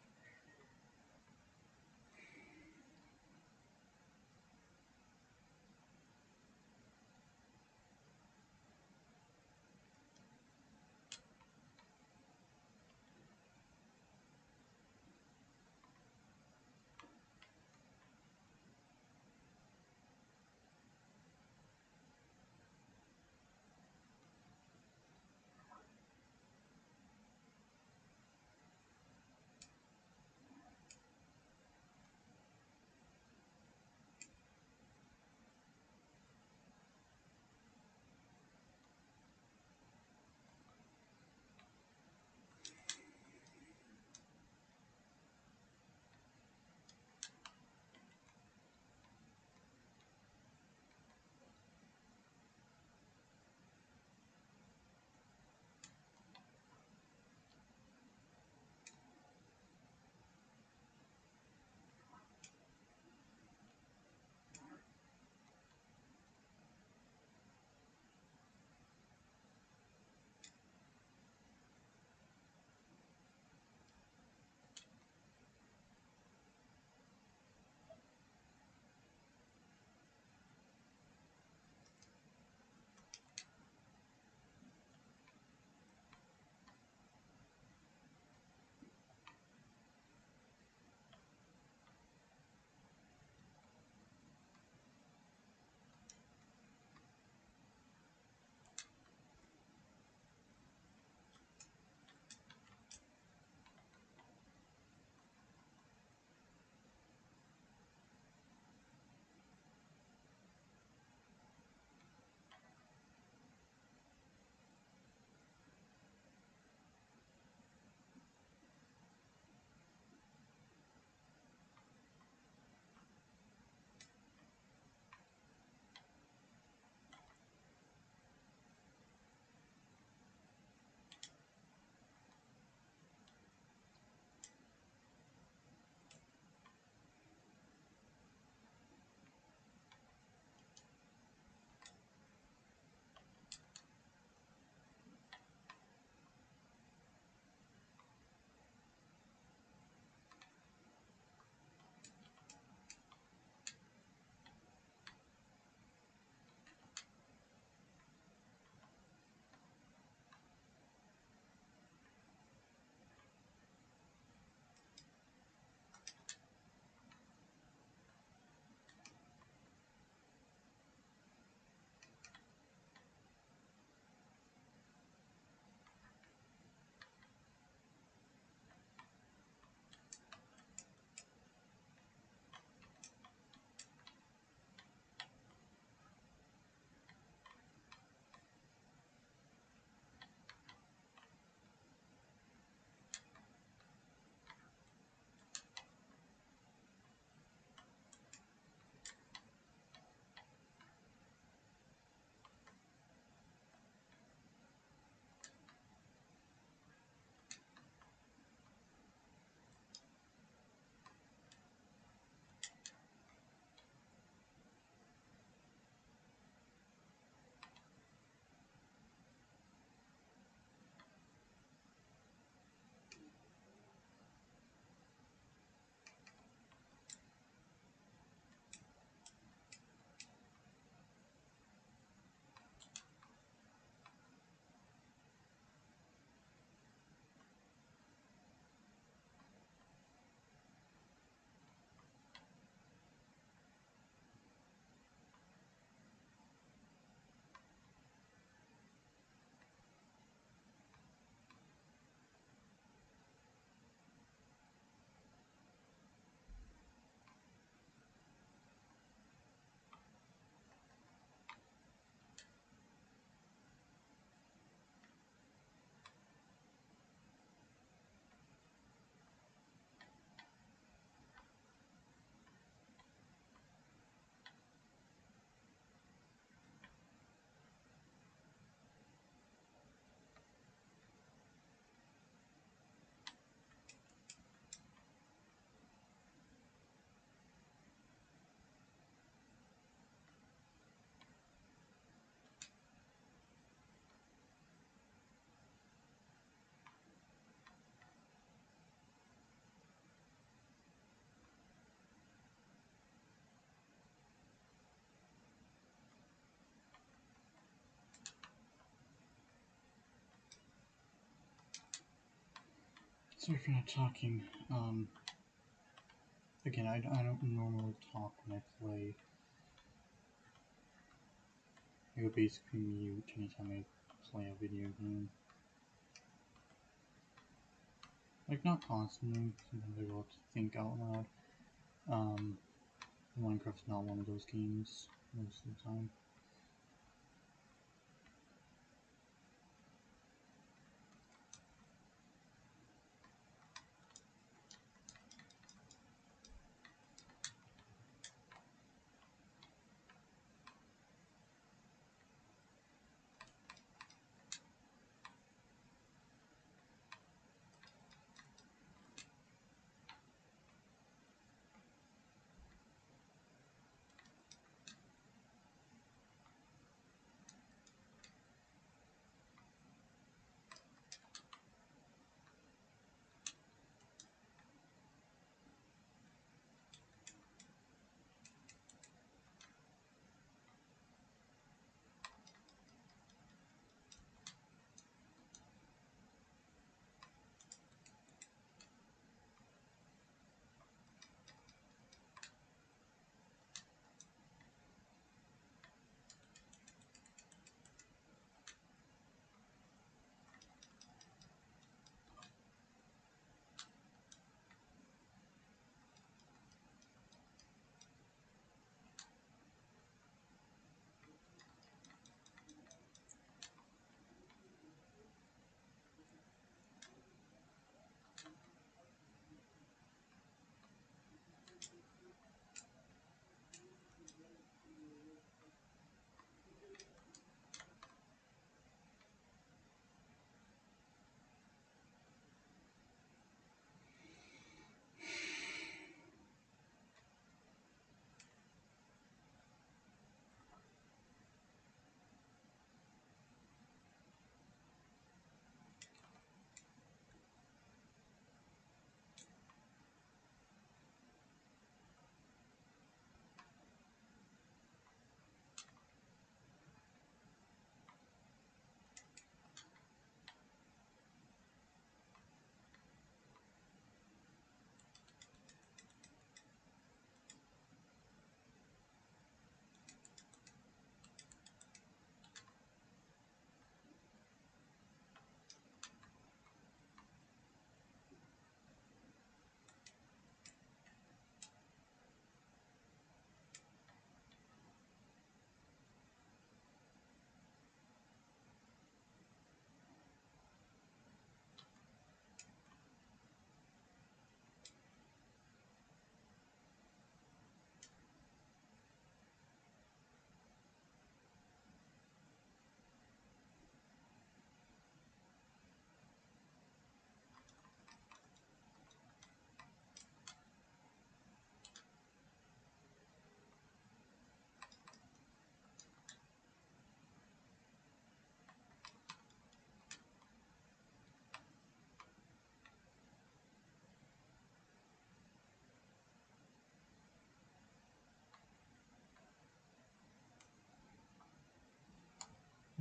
Sorry for not talking. Again, I don't normally talk when I play. I go basically mute anytime I play a video game. Like, not constantly. Sometimes I will have to think out loud. Minecraft's not one of those games most of the time.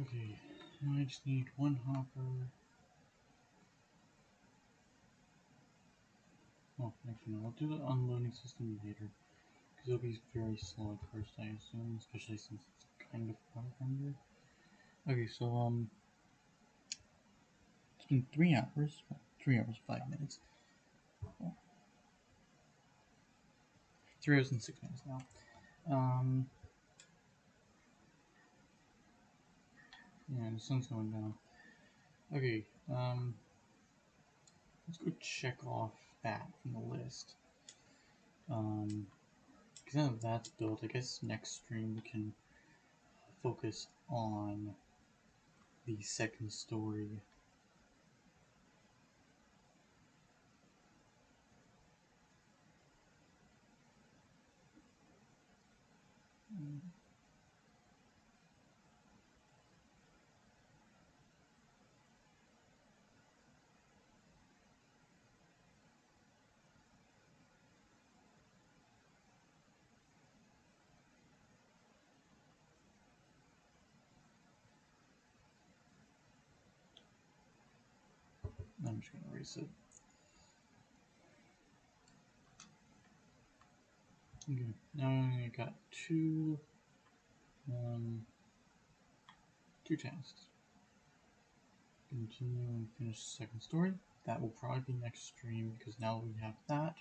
Okay, now I just need one hopper. Oh, actually no, I'll do the unloading system later. Because it'll be very slow at first, I assume, especially since it's kind of far from here. Okay, so, it's been 3 hours. 3 hours, 5 minutes. 3 hours and 6 minutes now. Yeah, the sun's going down. Okay, let's go check off that from the list. Because now that that's built, I guess next stream we can focus on the second story. I'm just gonna erase it. Okay, now I got two tasks. Continue and finish the second story. That will probably be next stream because now we have that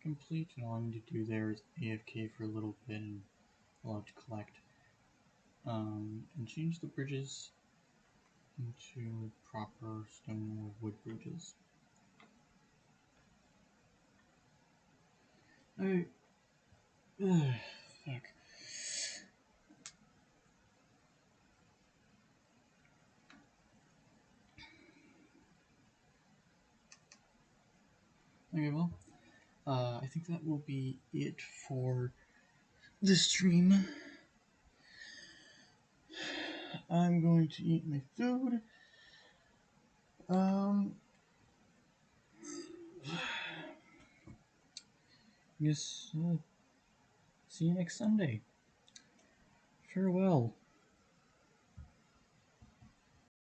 complete, and all I need to do there is AFK for a little bit and allow it to collect. And change the bridges into proper stone or wood bridges. Alright. Fuck. Okay, well, I think that will be it for the stream. I'm going to eat my food. Yes, see you next Sunday. Farewell.